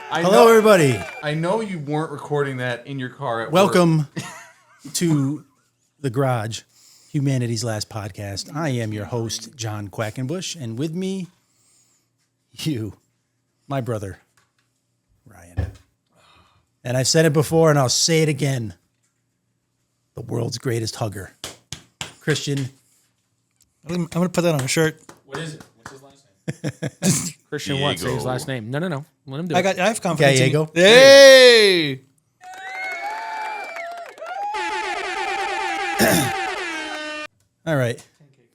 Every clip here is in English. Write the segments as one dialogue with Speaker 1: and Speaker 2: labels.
Speaker 1: Hello, everybody.
Speaker 2: I know you weren't recording that in your car at
Speaker 1: Welcome to the Garage, humanity's last podcast. I am your host, John Quackenbush, and with me, my brother, Ryan. And I've said it before, and I'll say it again. The world's greatest hugger, Christian.
Speaker 3: I'm going to put that on a shirt.
Speaker 4: What is it? What's his last name? Christian what? Say his last name. No. Let him do it.
Speaker 3: I have confidence.
Speaker 1: Gallego.
Speaker 3: Hey!
Speaker 1: All right.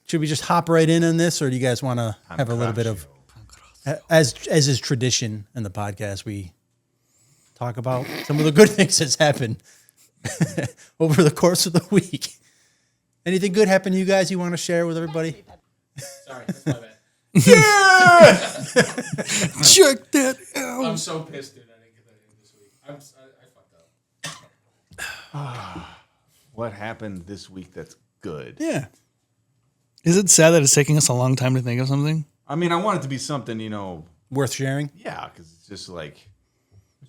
Speaker 1: Should we just hop right in on this, or do you guys want to have a little bit of, as is tradition in the podcast, we talk about some of the good things that's happened over the course of the week. Anything good happen to you guys you want to share with everybody?
Speaker 4: Sorry, that's my bad.
Speaker 1: Yeah!
Speaker 3: Check that out.
Speaker 4: I'm so pissed, dude. I didn't get that in this week. I fucked up.
Speaker 2: What happened this week that's good?
Speaker 1: Yeah.
Speaker 3: Is it sad that it's taking us a long time to think of something?
Speaker 2: I mean, I want it to be something,
Speaker 1: Worth sharing?
Speaker 2: yeah, because it's just like,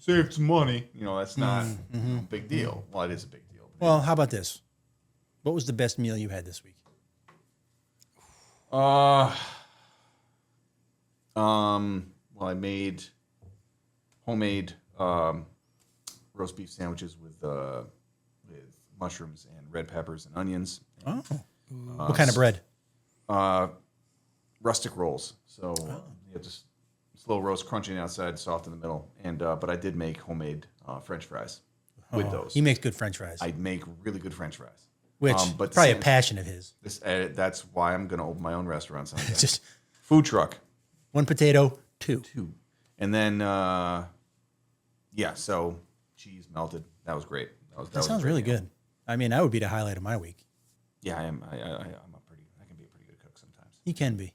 Speaker 2: saved some money. That's not a big deal. Well, it is a big deal.
Speaker 1: Well, how about this? What was the best meal you had this week?
Speaker 2: Well, I made homemade roast beef sandwiches with mushrooms and red peppers and onions.
Speaker 1: Oh. What kind of bread?
Speaker 2: Rustic rolls. So you have to slow roast, crunchy on the outside, soft in the middle. And but I did make homemade French fries with those.
Speaker 1: He makes good French fries.
Speaker 2: I make really good French fries.
Speaker 1: Which
Speaker 2: but
Speaker 1: probably a passion of his.
Speaker 2: That's why I'm going to open my own restaurant someday.
Speaker 1: Just
Speaker 2: food truck.
Speaker 1: one potato, two.
Speaker 2: And then, so cheese melted. That was great.
Speaker 1: That sounds really good. I mean, that would be the highlight of my week.
Speaker 2: Yeah, I am. I can be a pretty good cook sometimes.
Speaker 1: You can be.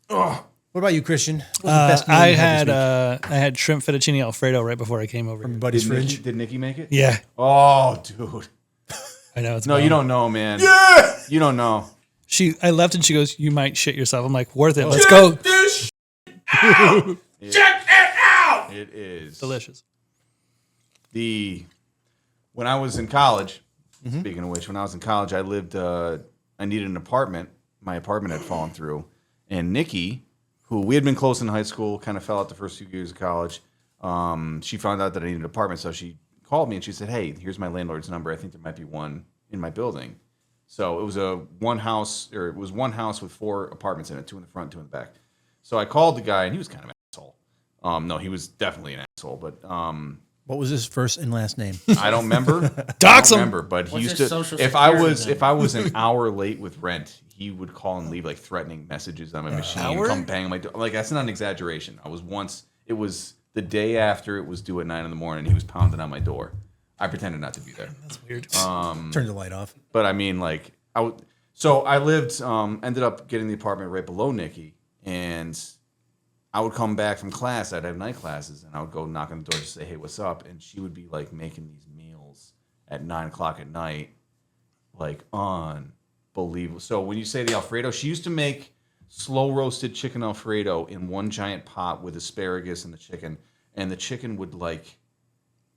Speaker 1: What about you, Christian? What was the best
Speaker 3: I
Speaker 1: meal you had this week?
Speaker 3: had shrimp fettuccine Alfredo right before I came over.
Speaker 1: From
Speaker 3: Here.
Speaker 1: Buddy's fridge.
Speaker 2: Did Nikki make it?
Speaker 3: Yeah,
Speaker 2: Oh, dude.
Speaker 3: I know. It's
Speaker 2: No,
Speaker 3: bomb.
Speaker 2: you don't know, man. Yeah. You don't know.
Speaker 3: I left and she goes, "You might shit yourself." I'm like, "Worth it. Let's go."
Speaker 4: This out! Check it out!
Speaker 2: It is
Speaker 3: Delicious.
Speaker 2: When I was in college. Speaking of which, when I was in college, I needed an apartment. My apartment had fallen through, and Nikki, who we had been close in high school, kind of fell out the first few years of college. She found out that I needed an apartment, so she called me and she said, "Hey, here's my landlord's number. I think there might be one in my building." So it was one house with 4 apartments in it, 2 in the front, 2 in the back. So I called the guy, and he was kind of an asshole. No, he was definitely an asshole, but
Speaker 1: What was his first and last name?
Speaker 2: I don't remember.
Speaker 3: Dox him.
Speaker 2: But he
Speaker 4: What's
Speaker 2: used
Speaker 4: his
Speaker 2: to.
Speaker 4: social
Speaker 2: If I was
Speaker 4: security
Speaker 2: an hour late with rent, he would call and leave like threatening messages on my machine.
Speaker 3: hour?
Speaker 2: Come bang my door. Like, that's not an exaggeration. It was the day after it was due at 9 a.m. He was pounding on my door. I pretended not to be there.
Speaker 3: That's weird.
Speaker 1: Turn the light off.
Speaker 2: But I mean, like, ended up getting the apartment right below Nikki, and I would come back from class. I'd have night classes, and I would go knock on the door to say, "Hey, what's up?" And she would be like making these meals at 9:00 at night, like unbelievable. So when you say the Alfredo, she used to make slow roasted chicken Alfredo in one giant pot with asparagus and the chicken would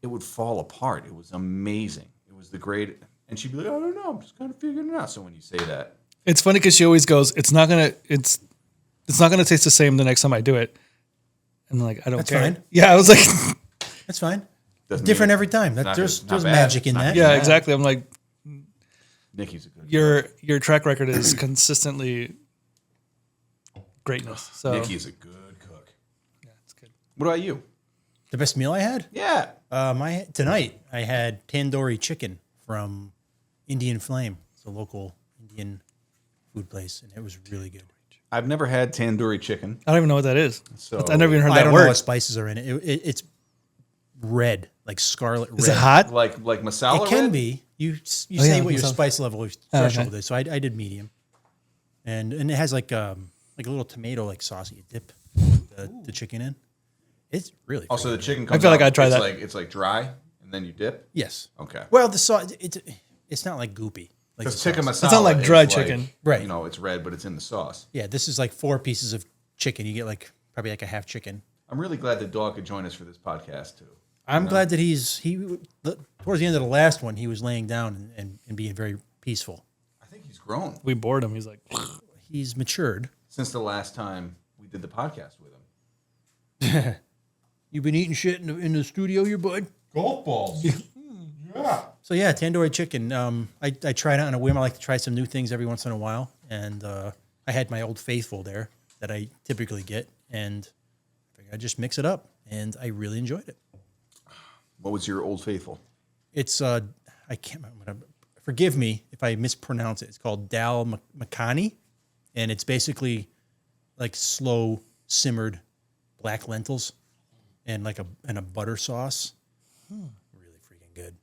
Speaker 2: it would fall apart. It was amazing. It was the great. And she'd be like, "I don't know, I'm just kind of figuring it out." So when you say that,
Speaker 3: It's funny because she always goes, "It's not gonna taste the same the next time I do it." And I'm like, I don't
Speaker 1: That's
Speaker 3: care.
Speaker 1: fine.
Speaker 3: Yeah, I was like,
Speaker 1: That's fine.
Speaker 2: doesn't
Speaker 1: Different
Speaker 2: mean-
Speaker 1: every time.
Speaker 2: not
Speaker 1: There's
Speaker 2: bad.
Speaker 1: magic in
Speaker 2: Not
Speaker 1: that.
Speaker 2: bad.
Speaker 3: yeah, exactly. I'm like,
Speaker 2: Nikki's a good.
Speaker 3: your track record is consistently greatness. So
Speaker 2: Nikki's a good cook.
Speaker 3: yeah, it's good.
Speaker 2: What about you?
Speaker 1: The best meal I had?
Speaker 2: Yeah.
Speaker 1: Tonight I had tandoori chicken from Indian Flame. It's a local Indian food place, and it was really good.
Speaker 2: I've never had tandoori chicken.
Speaker 3: I don't even know what that is.
Speaker 2: So
Speaker 3: I never even heard
Speaker 1: I
Speaker 3: that
Speaker 1: don't know
Speaker 3: word.
Speaker 1: what spices are in it. It's red, like scarlet red.
Speaker 3: Is it hot?
Speaker 2: like masala.
Speaker 1: It can
Speaker 2: red?
Speaker 1: be. You say
Speaker 3: yeah,
Speaker 1: what your
Speaker 3: masala.
Speaker 1: spice level threshold is. So I did medium, and it has like a little tomato like sauce you dip the chicken in. It's really.
Speaker 2: Also, the
Speaker 1: freaking
Speaker 2: chicken
Speaker 1: good.
Speaker 2: comes
Speaker 3: feel like
Speaker 2: out,
Speaker 3: I'd try
Speaker 2: it's
Speaker 3: that.
Speaker 2: Like, it's like dry, and then you dip.
Speaker 1: Yes.
Speaker 2: Okay.
Speaker 1: Well, the sauce it's not like goopy. Like
Speaker 2: Because
Speaker 1: the
Speaker 2: tikka
Speaker 1: sauce.
Speaker 2: masala.
Speaker 3: It's not like dry
Speaker 2: is
Speaker 3: chicken.
Speaker 1: Right.
Speaker 2: You know, it's red, but it's in the sauce.
Speaker 1: Yeah, this is like 4 pieces of chicken. You get probably like a half chicken.
Speaker 2: I'm really glad the dog could join us for this podcast too.
Speaker 1: I'm glad that towards the end of the last one, he was laying down and being very peaceful.
Speaker 2: I think he's grown
Speaker 3: We bored him. He's like,
Speaker 1: He's matured.
Speaker 2: since the last time we did the podcast with him.
Speaker 1: You've been eating shit in the studio, your bud?
Speaker 2: Golf balls. Yeah.
Speaker 1: So yeah, tandoori chicken. I tried it on a whim. I like to try some new things every once in a while, and I had my Old Faithful there that I typically get, and I figured I'd just mix it up, and I really enjoyed it.
Speaker 2: What was your Old Faithful?
Speaker 1: It's I can't remember. Forgive me if I mispronounce it. It's called dal makhani, and it's basically like slow simmered black lentils and like a butter sauce. Really freaking good.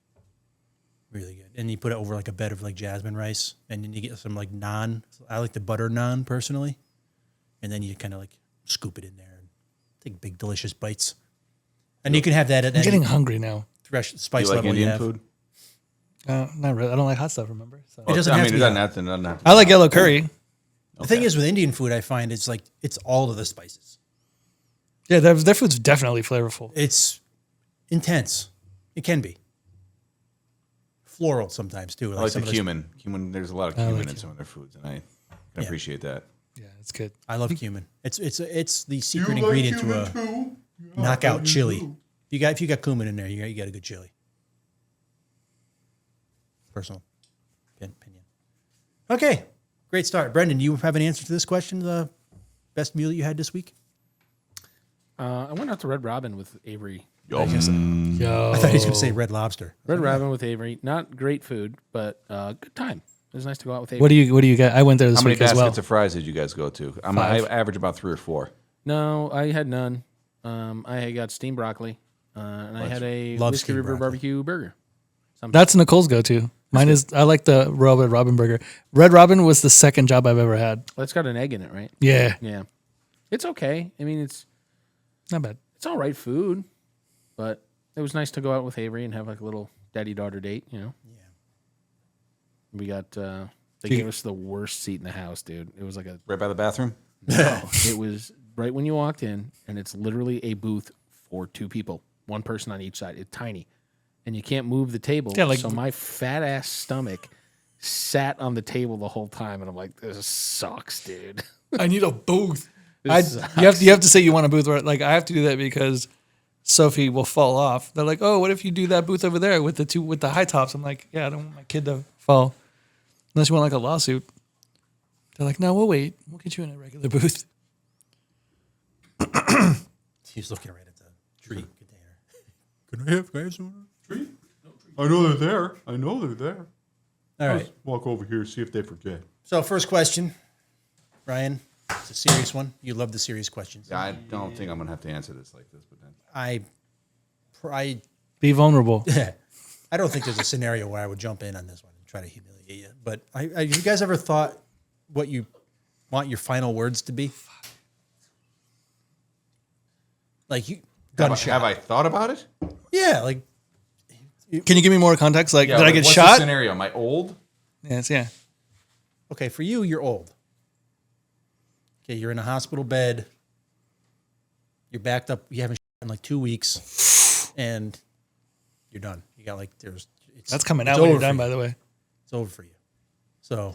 Speaker 1: Really good. And you put it over like a bed of like jasmine rice, and then you get some like naan. I like the butter naan personally, and then you kind of like scoop it in there and take big delicious bites. And you can have that at
Speaker 3: I'm getting
Speaker 1: any
Speaker 3: hungry now.
Speaker 1: spice
Speaker 2: Do you like
Speaker 1: level
Speaker 2: Indian
Speaker 1: you have.
Speaker 2: food?
Speaker 3: Not really. I don't like hot stuff. Remember? So.
Speaker 1: It doesn't have to be hot.
Speaker 2: It doesn't have to.
Speaker 3: I like yellow curry.
Speaker 1: The thing is with Indian food, I find it's like it's all of the spices.
Speaker 3: Yeah, their food's definitely flavorful.
Speaker 1: It's intense. It can be floral sometimes too.
Speaker 2: I like
Speaker 1: some
Speaker 2: the
Speaker 1: of those-
Speaker 2: cumin. Cumin. There's a lot of cumin in some of their foods, and I can appreciate that.
Speaker 3: Yeah, it's good.
Speaker 1: I love cumin. It's the secret ingredient to a knockout chili. If you got cumin in there, you got a good chili. Personal opinion. Okay, great start, Brendan. Do you have an answer to this question? The best meal that you had this week?
Speaker 4: I went out to Red Robin with Avery.
Speaker 3: Yo,
Speaker 1: I thought he was going to say Red Lobster.
Speaker 4: Red Robin with Avery. Not great food, but good time. It was nice to go out with Avery.
Speaker 3: What do you get? I went there this
Speaker 2: How many
Speaker 3: week as
Speaker 2: baskets
Speaker 3: well.
Speaker 2: of fries did you guys go to? I
Speaker 3: 5.
Speaker 2: average about 3 or 4.
Speaker 4: No, I had none. I had got steamed broccoli, and I had a
Speaker 1: Love
Speaker 4: Whiskey
Speaker 1: steamed
Speaker 4: River
Speaker 1: broccoli.
Speaker 4: barbecue burger.
Speaker 3: That's Nicole's go-to. Mine is I like the Red Robin burger. Red Robin was the second job I've ever had.
Speaker 4: Well, it's got an egg in it, right?
Speaker 3: Yeah,
Speaker 4: Yeah, it's okay. I mean, it's
Speaker 3: not bad.
Speaker 4: all right food, but it was nice to go out with Avery and have like a little daddy-daughter date. You know. Yeah. We got. They gave us the worst seat in the house, dude. It was like a.
Speaker 2: Right by the bathroom?
Speaker 4: No, it was right when you walked in, and it's literally a booth for 2 people, 1 person on each side. It's tiny, and you can't move the table.
Speaker 3: Yeah, like-
Speaker 4: so my fat ass stomach sat on the table the whole time, and I'm like, this sucks, dude.
Speaker 3: I need a booth.
Speaker 4: This
Speaker 3: You have to say you want a booth. Like I have to do that because Sophie will fall off. They're like, oh, what if you do that booth over there with the high tops? I'm like, yeah, I don't want my kid to fall. Unless you want like a lawsuit. They're like, no, we'll wait. We'll get you in a regular booth.
Speaker 1: He's looking right at the tree container. Can I have some tree?
Speaker 2: I know they're there.
Speaker 1: All right.
Speaker 2: Walk over here, see if they forget.
Speaker 1: So first question, Ryan. It's a serious one. You love the serious questions.
Speaker 2: Yeah, I don't think I'm going to have to answer this like this, but then.
Speaker 1: I
Speaker 3: Be vulnerable.
Speaker 1: I don't think there's a scenario where I would jump in on this one and try to humiliate you. But have you guys ever thought what you want your final words to be? Like gunshot.
Speaker 2: Have I thought about it?
Speaker 1: Yeah, like
Speaker 3: Can you give me more context? Like,
Speaker 2: Yeah,
Speaker 3: did I
Speaker 2: like,
Speaker 3: get
Speaker 2: what's
Speaker 3: shot?
Speaker 2: The scenario? Am I old?
Speaker 3: Yes, yeah.
Speaker 1: okay, for you, you're old. Okay, you're in a hospital bed. You're backed up. You haven't shot in like 2 weeks, and you're done. You got like
Speaker 3: That's coming
Speaker 1: it's
Speaker 3: out when
Speaker 1: over
Speaker 3: you're done,
Speaker 1: for
Speaker 3: by
Speaker 1: you.
Speaker 3: the way.
Speaker 1: It's over for you. So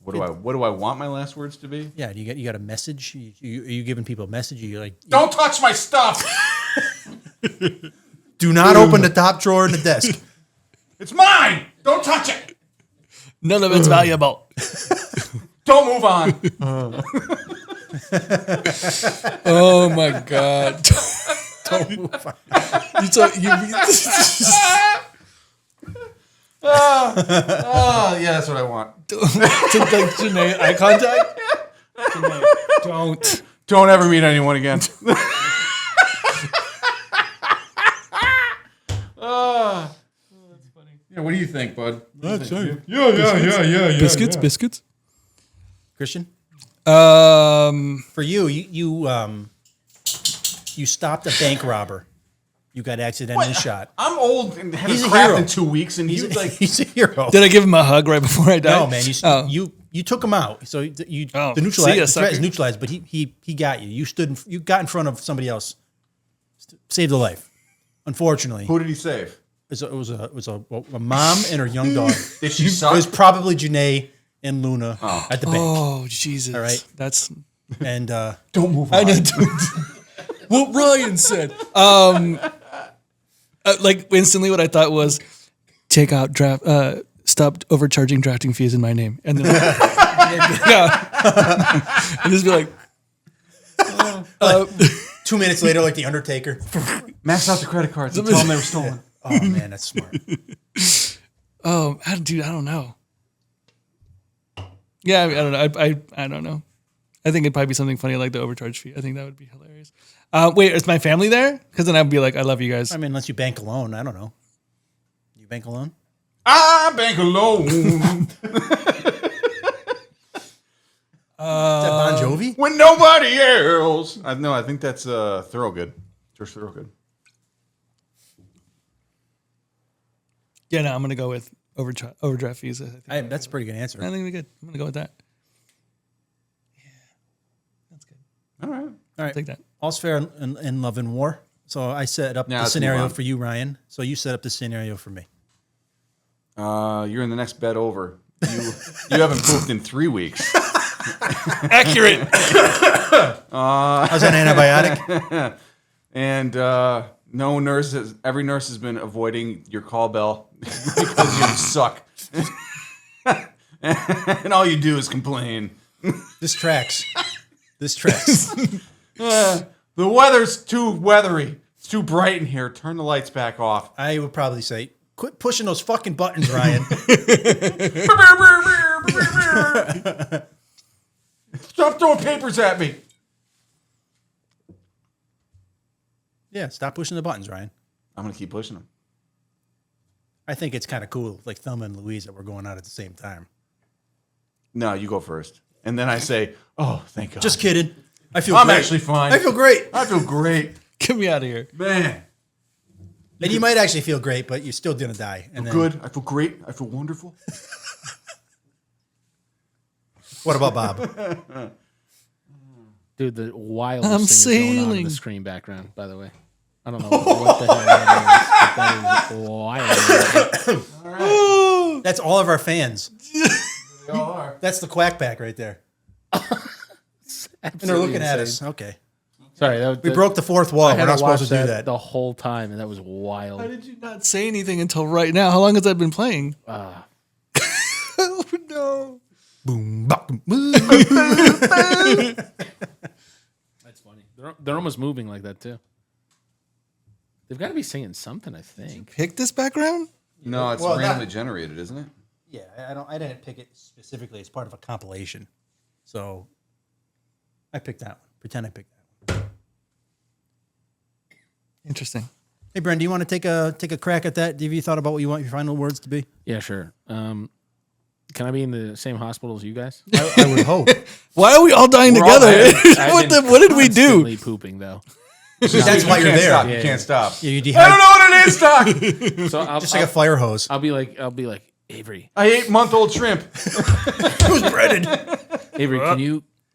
Speaker 2: What do I want my last words to be?
Speaker 1: yeah, you got a message. Are you giving people a message? Are you like
Speaker 2: Don't touch my stuff.
Speaker 1: do not open the top drawer in the desk.
Speaker 2: It's mine. Don't touch it.
Speaker 3: None of it's valuable.
Speaker 2: Don't move on.
Speaker 3: Oh my god.
Speaker 1: Don't move on.
Speaker 2: Oh, yeah, that's what I want.
Speaker 3: Janae, eye contact? Janae, don't.
Speaker 2: Don't ever meet anyone again. Yeah, what do you think, bud?
Speaker 3: Biscuits.
Speaker 1: Christian,
Speaker 3: Um,
Speaker 1: for you stopped a bank robber. You got accidentally shot.
Speaker 2: I'm old and had
Speaker 1: He's
Speaker 2: a
Speaker 1: a
Speaker 2: craft
Speaker 1: hero.
Speaker 2: in 2 weeks, and he's like,
Speaker 1: He's a hero.
Speaker 3: did I give him a hug right before I died?
Speaker 1: No, man.
Speaker 3: Oh.
Speaker 1: You you took him out. So you
Speaker 3: Oh,
Speaker 1: the
Speaker 3: see ya,
Speaker 1: threat is
Speaker 3: sucker.
Speaker 1: neutralized, but he got you. You got in front of somebody else. Saved a life. Unfortunately,
Speaker 2: Who did he save?
Speaker 1: it was a mom and her young daughter.
Speaker 2: Did she
Speaker 1: It
Speaker 2: suck?
Speaker 1: was probably Janae and Luna at the bank.
Speaker 3: Oh Jesus!
Speaker 1: All right.
Speaker 3: That's
Speaker 1: And
Speaker 2: Don't move
Speaker 3: I
Speaker 2: on.
Speaker 3: know. What Ryan said. Like instantly, what I thought was, take out draft. Stop overcharging drafting fees in my name, and then yeah, and just be like,
Speaker 1: 2 minutes later, like the Undertaker.
Speaker 2: Max out the credit cards and tell them they were stolen.
Speaker 1: Oh man, that's smart.
Speaker 3: dude, I don't know. Yeah, I don't know. I don't know. I think it'd probably be something funny like the overcharge fee. I think that would be hilarious. Wait, is my family there? Because then I'd be like, I love you guys.
Speaker 1: I mean, unless you bank alone, I don't know. You bank alone?
Speaker 2: I bank alone
Speaker 1: Is that Bon Jovi?
Speaker 2: when nobody else. I think that's Thorogood. George Thorogood.
Speaker 3: Yeah, no, I'm gonna go with overdraft fees.
Speaker 1: That's a pretty good answer.
Speaker 3: I think we're good. I'm gonna go with that. Yeah, that's good.
Speaker 2: All right.
Speaker 1: All
Speaker 3: I'll
Speaker 1: right.
Speaker 3: take that.
Speaker 1: All's fair in love and war. So I set up
Speaker 2: Yeah,
Speaker 1: the
Speaker 2: let's
Speaker 1: scenario
Speaker 2: move on.
Speaker 1: for you, Ryan. So you set up the scenario for me.
Speaker 2: You're in the next bed over. You haven't pooped in 3 weeks.
Speaker 3: Accurate.
Speaker 1: How's that antibiotic?
Speaker 2: And no nurse every nurse has been avoiding your call bell because you suck. And all you do is complain.
Speaker 1: This tracks. This tracks.
Speaker 2: The weather's too weathery. It's too bright in here. Turn the lights back off.
Speaker 1: I would probably say, quit pushing those fucking buttons, Ryan.
Speaker 2: Stop throwing papers at me.
Speaker 1: Yeah, stop pushing the buttons, Ryan.
Speaker 2: I'm going to keep pushing them.
Speaker 1: I think it's kind of cool, like Thelma and Louise, that we're going out at the same time.
Speaker 2: No, you go first. And then I say, oh, thank God.
Speaker 1: Just kidding. I feel
Speaker 2: I'm
Speaker 1: great.
Speaker 2: actually fine.
Speaker 1: I feel great.
Speaker 2: I feel great.
Speaker 3: Get me out of here.
Speaker 2: Man.
Speaker 1: And you might actually feel great, but you're still going to die. And then,
Speaker 2: Good. I feel great. I feel wonderful.
Speaker 1: What about Bob?
Speaker 4: Dude, the wildest
Speaker 3: I'm
Speaker 4: thing is going on in
Speaker 3: sailing.
Speaker 4: the screen background, by the way. I don't know what the hell that is, but that is wild.
Speaker 1: That's all of our fans.
Speaker 2: They all are.
Speaker 1: That's the quack pack right there. And they're looking at us. Okay.
Speaker 4: Sorry, that was,
Speaker 1: We broke the fourth wall.
Speaker 4: I
Speaker 1: We're
Speaker 4: had
Speaker 1: not
Speaker 4: to watch
Speaker 1: supposed to do that.
Speaker 4: the whole time, and that was wild.
Speaker 3: Why did you not say anything until right now? How long has that been playing?
Speaker 4: Ah.
Speaker 3: Oh no.
Speaker 1: Boom, bop, boom.
Speaker 4: That's funny. They're almost moving like that too. They've got to be singing something, I think.
Speaker 3: Pick this background?
Speaker 2: No, it's
Speaker 1: Well,
Speaker 2: randomly
Speaker 1: not-
Speaker 2: generated, isn't it?
Speaker 1: Yeah, I didn't pick it specifically. It's part of a compilation. So I picked that one. Pretend I picked that one.
Speaker 3: Interesting.
Speaker 1: Hey, Bren, do you want to take a crack at that? Have you thought about what you want your final words to be?
Speaker 4: Yeah, sure. Can I be in the same hospital as you guys?
Speaker 1: I would hope.
Speaker 3: Why are we all dying
Speaker 2: We're all
Speaker 3: together?
Speaker 2: dead.
Speaker 3: What did we do?
Speaker 4: Constantly pooping though.
Speaker 1: That's why you're
Speaker 2: can't
Speaker 1: there.
Speaker 2: Stop.
Speaker 4: Yeah,
Speaker 2: You can't stop.
Speaker 1: Yeah, you
Speaker 2: I don't know what it is, Doc.
Speaker 4: So I'll,
Speaker 1: Just like a fire hose.
Speaker 4: I'll be like Avery.
Speaker 2: I ate month-old shrimp.
Speaker 1: It was breaded.
Speaker 4: Avery,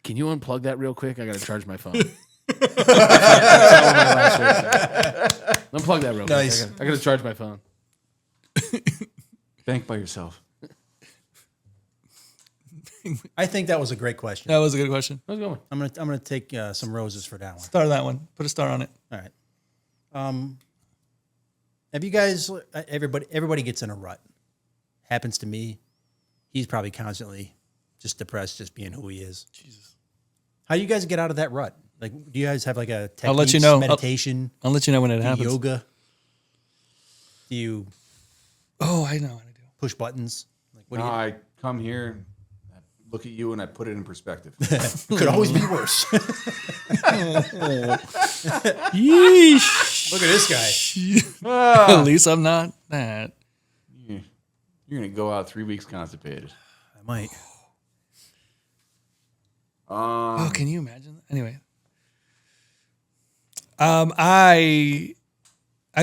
Speaker 4: can you unplug that real quick? I got to charge my phone. That's all my last words. Unplug that real
Speaker 1: Nice.
Speaker 4: quick. I got to charge my phone.
Speaker 2: Bank by yourself.
Speaker 1: I think that was a great question.
Speaker 3: That was a good question.
Speaker 4: How's it going?
Speaker 1: I'm gonna take some roses for that one.
Speaker 3: Star that one. Put a star on it.
Speaker 1: All right. Have you guys? Everybody gets in a rut. Happens to me. He's probably constantly just depressed, just being who he is. Jesus. How do you guys get out of that rut? Like, do you guys have like a techniques,
Speaker 3: I'll let you know.
Speaker 1: meditation,
Speaker 3: I'll let you know when it
Speaker 1: do you
Speaker 3: happens.
Speaker 1: yoga? Do you
Speaker 3: Oh, I know what I do.
Speaker 1: push buttons? Like, what
Speaker 2: No,
Speaker 1: do you?
Speaker 2: I come here, I look at you, and I put it in perspective.
Speaker 1: It could always be worse.
Speaker 3: Yeesh.
Speaker 1: Look at this guy.
Speaker 3: At least I'm not that.
Speaker 2: You're going to go out 3 weeks constipated.
Speaker 1: I might.
Speaker 3: Oh, can you imagine that? Anyway. I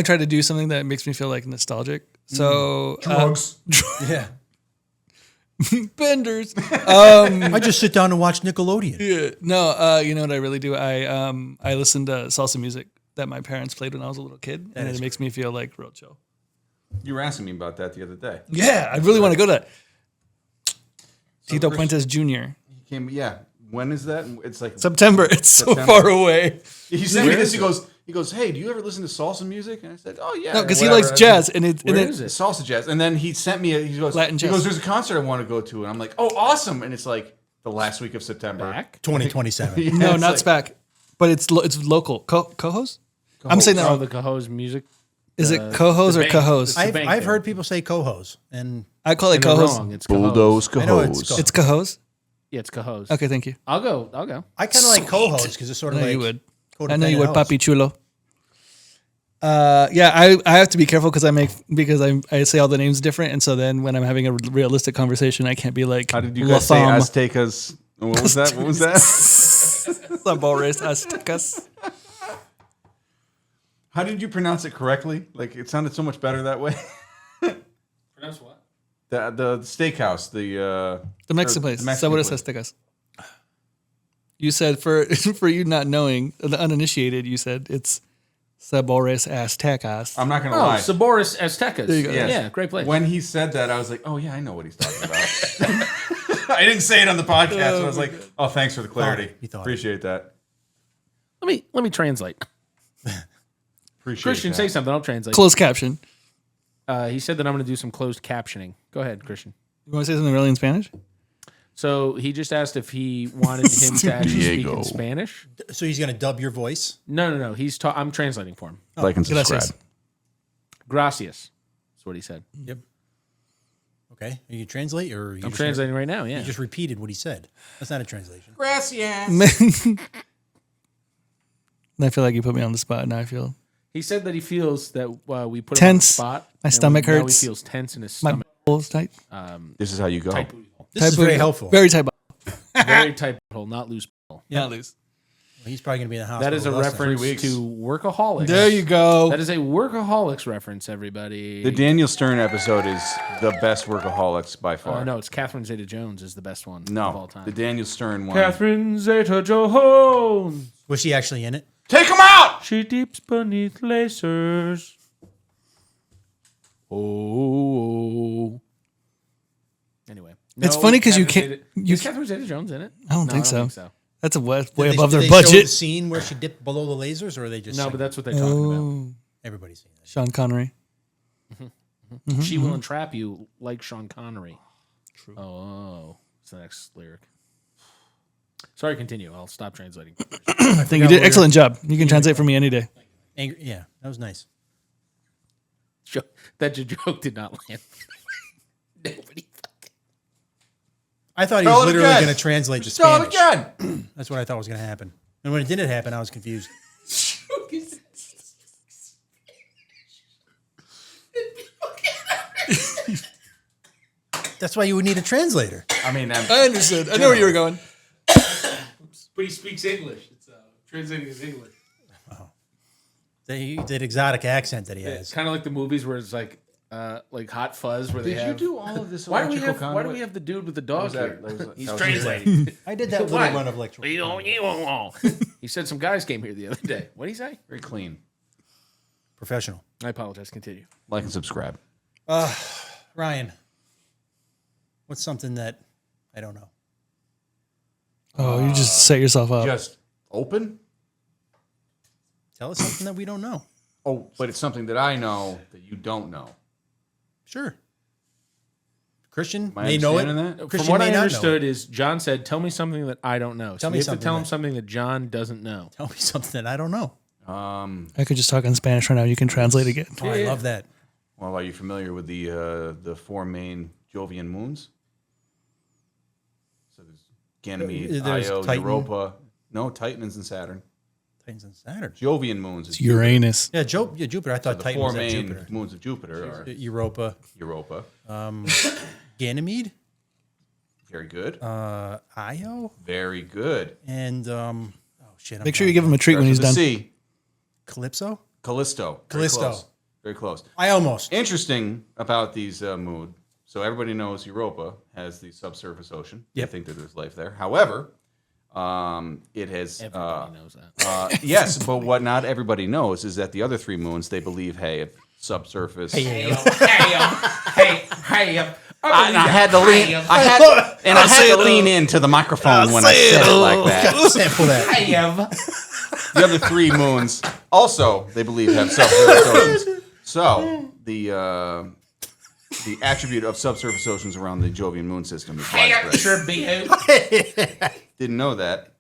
Speaker 3: try to do something that makes me feel like nostalgic. So
Speaker 2: Drugs.
Speaker 1: Yeah.
Speaker 3: Benders.
Speaker 1: I just sit down and watch Nickelodeon.
Speaker 3: Yeah. No, you know what I really do? I listen to salsa music that my parents played when I was a little kid, and it makes me feel like real chill.
Speaker 2: You were asking me about that the other day.
Speaker 3: Yeah, I really want to go to that. Tito Puentes Jr.
Speaker 2: Yeah. When is that? It's like
Speaker 3: September. It's so far away.
Speaker 2: He sent me this. He goes, hey, do you ever listen to salsa music? And I said, oh yeah.
Speaker 3: No, because he likes jazz, and
Speaker 4: Where is it?
Speaker 2: Salsa jazz. And then he sent me he goes,
Speaker 3: Latin jazz.
Speaker 2: there's a concert I want to go to. And I'm like, oh, awesome. And it's like the last week of September.
Speaker 4: Back?
Speaker 1: 2027.
Speaker 2: Yeah,
Speaker 3: no,
Speaker 2: it's
Speaker 3: not
Speaker 2: like-
Speaker 3: SPAC, but it's local. Cohos? I'm saying that
Speaker 4: Oh,
Speaker 3: wrong.
Speaker 4: the Caho's music.
Speaker 3: Is it Cohos
Speaker 4: the
Speaker 3: or
Speaker 4: bank.
Speaker 3: Cahos?
Speaker 4: The bank
Speaker 1: I've
Speaker 4: there.
Speaker 1: heard people say cohos, and
Speaker 3: I call it
Speaker 4: And they're
Speaker 3: Cahos.
Speaker 4: wrong. It's
Speaker 2: Bulldoze
Speaker 4: Caho's.
Speaker 1: I know it's
Speaker 2: Cahos.
Speaker 3: It's Cahos.
Speaker 4: Yeah, it's Caho's.
Speaker 3: Okay, thank you.
Speaker 4: I'll go.
Speaker 1: I kind of like cohos because it's sort of
Speaker 3: I know
Speaker 1: like
Speaker 3: you would.
Speaker 1: codependent
Speaker 3: I know you would,
Speaker 1: house.
Speaker 3: Papi Chulo. Yeah, I have to be careful because I say all the names different, and so then when I'm having a realistic conversation, I can't be like.
Speaker 2: How did you guys say
Speaker 3: Latham.
Speaker 2: Aztecas? What was that? What was that?
Speaker 3: Sabores Aztecas.
Speaker 2: How did you pronounce it correctly? Like it sounded so much better that way.
Speaker 4: Pronounce what?
Speaker 2: The steakhouse, the
Speaker 3: Mexican
Speaker 2: or
Speaker 3: place.
Speaker 2: the Mexican
Speaker 3: Sabores
Speaker 2: place.
Speaker 3: Aztecas. You said for you not knowing, the uninitiated, you said it's Sabores Aztecas.
Speaker 2: I'm not gonna
Speaker 4: Oh,
Speaker 2: lie.
Speaker 4: Sabores Aztecas.
Speaker 3: There you go.
Speaker 2: Yes.
Speaker 4: Yeah, great place.
Speaker 2: When he said that, I was like, oh yeah, I know what he's talking about. I didn't say it on the podcast, so I was like, oh, thanks for the clarity.
Speaker 1: You thought it.
Speaker 2: Appreciate that.
Speaker 4: let me translate.
Speaker 2: Appreciate
Speaker 4: Christian,
Speaker 2: that.
Speaker 4: say something. I'll translate.
Speaker 3: Closed caption.
Speaker 4: He said that I'm going to do some closed captioning. Go ahead, Christian.
Speaker 3: You want to say something really in Spanish?
Speaker 4: So he just asked if he wanted him to actually speak in Spanish.
Speaker 1: So he's going to dub your voice.
Speaker 4: No. I'm translating for him.
Speaker 2: Like and subscribe.
Speaker 3: Gracias.
Speaker 4: Gracias. That's what he said.
Speaker 1: Yep. Okay. Are you translate or
Speaker 4: I'm translating right now. Yeah.
Speaker 1: You just repeated what he said. That's not a translation.
Speaker 3: I feel like you put me on the spot. Now I feel
Speaker 4: He said that he feels that we put
Speaker 3: Tense.
Speaker 4: him on the spot.
Speaker 3: My
Speaker 4: and
Speaker 3: stomach
Speaker 4: now
Speaker 3: hurts.
Speaker 4: He feels tense in his
Speaker 3: my
Speaker 4: stomach.
Speaker 3: balls tight.
Speaker 2: This is how you go.
Speaker 4: Tight booty hole.
Speaker 1: This is very helpful.
Speaker 3: Very tight.
Speaker 4: Very tight hole, not loose hole.
Speaker 3: Yeah, loose.
Speaker 1: He's probably going to be in the hospital.
Speaker 4: That is a
Speaker 1: less than
Speaker 4: reference
Speaker 2: 3 weeks.
Speaker 4: to Workaholics.
Speaker 3: There you go.
Speaker 4: That is a Workaholics reference, everybody.
Speaker 2: The Daniel Stern episode is the best Workaholics by far.
Speaker 4: No, it's Catherine Zeta-Jones is the best one of all
Speaker 2: No,
Speaker 4: time.
Speaker 2: the Daniel Stern one.
Speaker 4: Catherine Zeta-Jones.
Speaker 1: Was she actually in it?
Speaker 2: Take him out!
Speaker 4: She deeps beneath lasers. Oh. Anyway.
Speaker 3: It's funny 'cause you
Speaker 4: Catherine
Speaker 3: can't-
Speaker 4: Zeta-
Speaker 3: you
Speaker 4: Is Catherine Zeta-Jones in it?
Speaker 3: I don't
Speaker 4: No,
Speaker 3: think so.
Speaker 4: so.
Speaker 3: That's a way
Speaker 1: Did they-
Speaker 3: above
Speaker 1: did
Speaker 3: their
Speaker 1: they show the
Speaker 3: budget.
Speaker 1: scene where she dipped below the lasers, or are they just
Speaker 4: No,
Speaker 1: saying-
Speaker 4: but that's what they're talking about.
Speaker 3: Oh,
Speaker 1: everybody's seen that?
Speaker 3: Sean Connery.
Speaker 4: She will entrap you like Sean Connery. True. Oh, it's the next lyric. Sorry, continue. I'll stop translating.
Speaker 3: I think you did excellent job. You can translate for me any day.
Speaker 1: Angry, yeah, that was nice.
Speaker 4: That joke did not land. Nobody.
Speaker 1: I thought he
Speaker 2: Tell
Speaker 1: was
Speaker 2: it
Speaker 1: literally
Speaker 2: again.
Speaker 1: going to translate to
Speaker 2: Tell it
Speaker 1: Spanish.
Speaker 2: again.
Speaker 1: That's what I thought was going to happen. And when it didn't happen, I was confused. That's why you would need a translator.
Speaker 2: I mean,
Speaker 3: I understood. I know where you were going.
Speaker 4: But he speaks English. It's translating his English.
Speaker 1: That exotic accent that he has.
Speaker 4: It's kind of like the movies where it's like Hot Fuzz, where they
Speaker 2: did you
Speaker 4: have.
Speaker 2: do all of this
Speaker 4: Why do we
Speaker 2: electrical
Speaker 4: have?
Speaker 2: conduit?
Speaker 4: Why do we have the dude with the dog
Speaker 2: was that?
Speaker 4: here?
Speaker 2: That was-
Speaker 4: He's
Speaker 2: that was-
Speaker 4: translating.
Speaker 1: I did that little
Speaker 4: What?
Speaker 1: run of electrical.
Speaker 4: He said some guys came here the other day. What did he say?
Speaker 2: Very clean.
Speaker 1: Professional.
Speaker 4: I apologize. Continue.
Speaker 2: Like and subscribe.
Speaker 1: Ryan, what's something that I don't know?
Speaker 3: Oh, you just set yourself up.
Speaker 2: Just open?
Speaker 1: Tell us something that we don't know.
Speaker 2: Oh, but it's something that I know that you don't know.
Speaker 1: Sure. Christian
Speaker 2: Am I
Speaker 1: may know it.
Speaker 2: understanding that?
Speaker 1: Christian
Speaker 4: From what
Speaker 1: may
Speaker 4: I
Speaker 1: not know
Speaker 4: understood
Speaker 1: it.
Speaker 4: is John said, "Tell me something that I don't know." So
Speaker 1: Tell
Speaker 4: we
Speaker 1: me
Speaker 4: have to
Speaker 1: something
Speaker 4: tell him
Speaker 1: that-
Speaker 4: something that John doesn't know.
Speaker 1: Tell me something that I don't know.
Speaker 3: I could just talk in Spanish right now. You can translate again.
Speaker 1: Oh, I love that.
Speaker 2: Well, are you familiar with the 4 main Jovian moons? So there's Ganymede,
Speaker 1: There's
Speaker 2: Io,
Speaker 1: Titan.
Speaker 2: Europa. No, Titan is in Saturn.
Speaker 1: Titans and Saturn.
Speaker 2: Jovian moons is
Speaker 3: It's Uranus.
Speaker 1: Yeah, Jupiter. I thought
Speaker 2: the
Speaker 1: Titan
Speaker 2: 4
Speaker 1: was at
Speaker 2: main
Speaker 1: Jupiter.
Speaker 2: moons of Jupiter are
Speaker 1: Europa.
Speaker 2: Europa.
Speaker 1: Ganymede.
Speaker 2: Very good.
Speaker 1: Io.
Speaker 2: Very good.
Speaker 1: And oh shit.
Speaker 3: Make sure you give him a treat when he's
Speaker 2: Starts
Speaker 3: done.
Speaker 2: with a C.
Speaker 1: Calypso.
Speaker 2: Callisto. Very
Speaker 1: Callisto.
Speaker 2: close. Very close.
Speaker 1: I almost.
Speaker 2: Interesting about these So everybody knows Europa has the subsurface ocean.
Speaker 1: Yep.
Speaker 2: They think that there's life there. However, it has.
Speaker 4: Everybody knows that.
Speaker 2: Yes, but what not everybody knows is that the other 3 moons they believe have subsurface.
Speaker 4: Hey.
Speaker 2: I had to lean. I had to lean into the microphone when I said it like that.
Speaker 1: Sample that.
Speaker 2: The other 3 moons also they believe have subsurface oceans. So the attribute of subsurface oceans around the Jovian moon system is widespread. Didn't know that.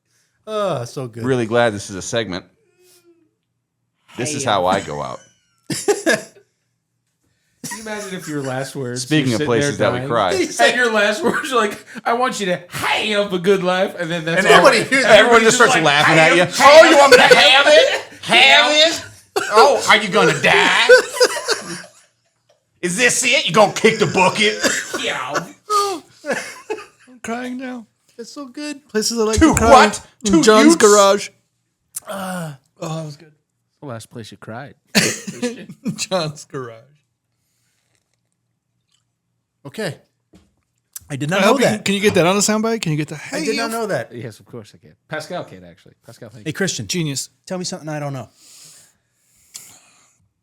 Speaker 1: Oh, so good.
Speaker 2: Really glad this is a segment. This is how I go out.
Speaker 4: Can you imagine if your last words?
Speaker 2: Speaking of places that we cried.
Speaker 4: And your last words are like, "I want you to have a good life," and then that's
Speaker 2: And
Speaker 4: all.
Speaker 2: everyone just starts laughing at you.
Speaker 4: Oh, you want me to have it? Have it?
Speaker 2: Oh, are you gonna die? Is this it? You gonna kick the bucket?
Speaker 4: Yeah.
Speaker 3: I'm crying now.
Speaker 1: It's so good.
Speaker 3: Places I like
Speaker 2: To
Speaker 3: to cry.
Speaker 2: what?
Speaker 3: In
Speaker 2: To
Speaker 3: John's
Speaker 2: Utes?
Speaker 3: garage. Oh, that was good.
Speaker 4: The last place you cried.
Speaker 3: John's garage.
Speaker 1: Okay. I did not know that.
Speaker 3: Can you get that on the soundbite? Can you get the
Speaker 1: I did not know that.
Speaker 4: Yes, of course I can. Pascal can actually. Pascal, thank
Speaker 1: Hey,
Speaker 4: you.
Speaker 1: Christian,
Speaker 3: Genius.
Speaker 1: tell me something I don't know.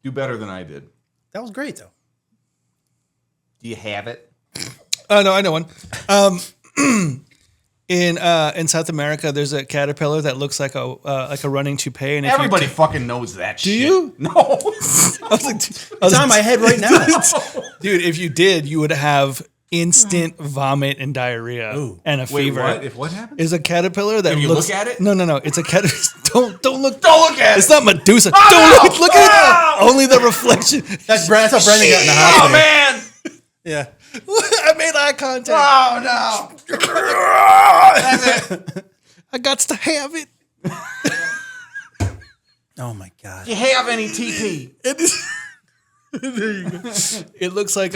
Speaker 2: Do better than I did.
Speaker 1: That was great, though.
Speaker 2: Do you have it?
Speaker 3: Oh no, I know one. In South America, there's a caterpillar that looks like a running toupee, and if
Speaker 2: Everybody fucking knows that shit.
Speaker 3: you?
Speaker 2: No.
Speaker 3: I was like,
Speaker 1: It's on my head right now.
Speaker 3: dude, if you did, you would have instant vomit and diarrhea and a
Speaker 2: Wait,
Speaker 3: fever.
Speaker 2: what? If what happens?
Speaker 3: Is a caterpillar that
Speaker 2: Can you
Speaker 3: looks,
Speaker 2: look at it?
Speaker 3: No. It's a caterpillar. Don't look.
Speaker 2: Don't look at
Speaker 3: It's
Speaker 2: it.
Speaker 3: not Medusa.
Speaker 2: Oh,
Speaker 3: Don't
Speaker 2: no!
Speaker 3: look at it. Only the reflection.
Speaker 1: That's how Brendan got in the
Speaker 2: Oh
Speaker 1: hospital.
Speaker 2: man.
Speaker 1: Yeah.
Speaker 3: I made eye contact.
Speaker 2: Oh no.
Speaker 3: I got to have it.
Speaker 1: Oh, my God.
Speaker 2: Do you have any TP?
Speaker 3: There you go. It looks like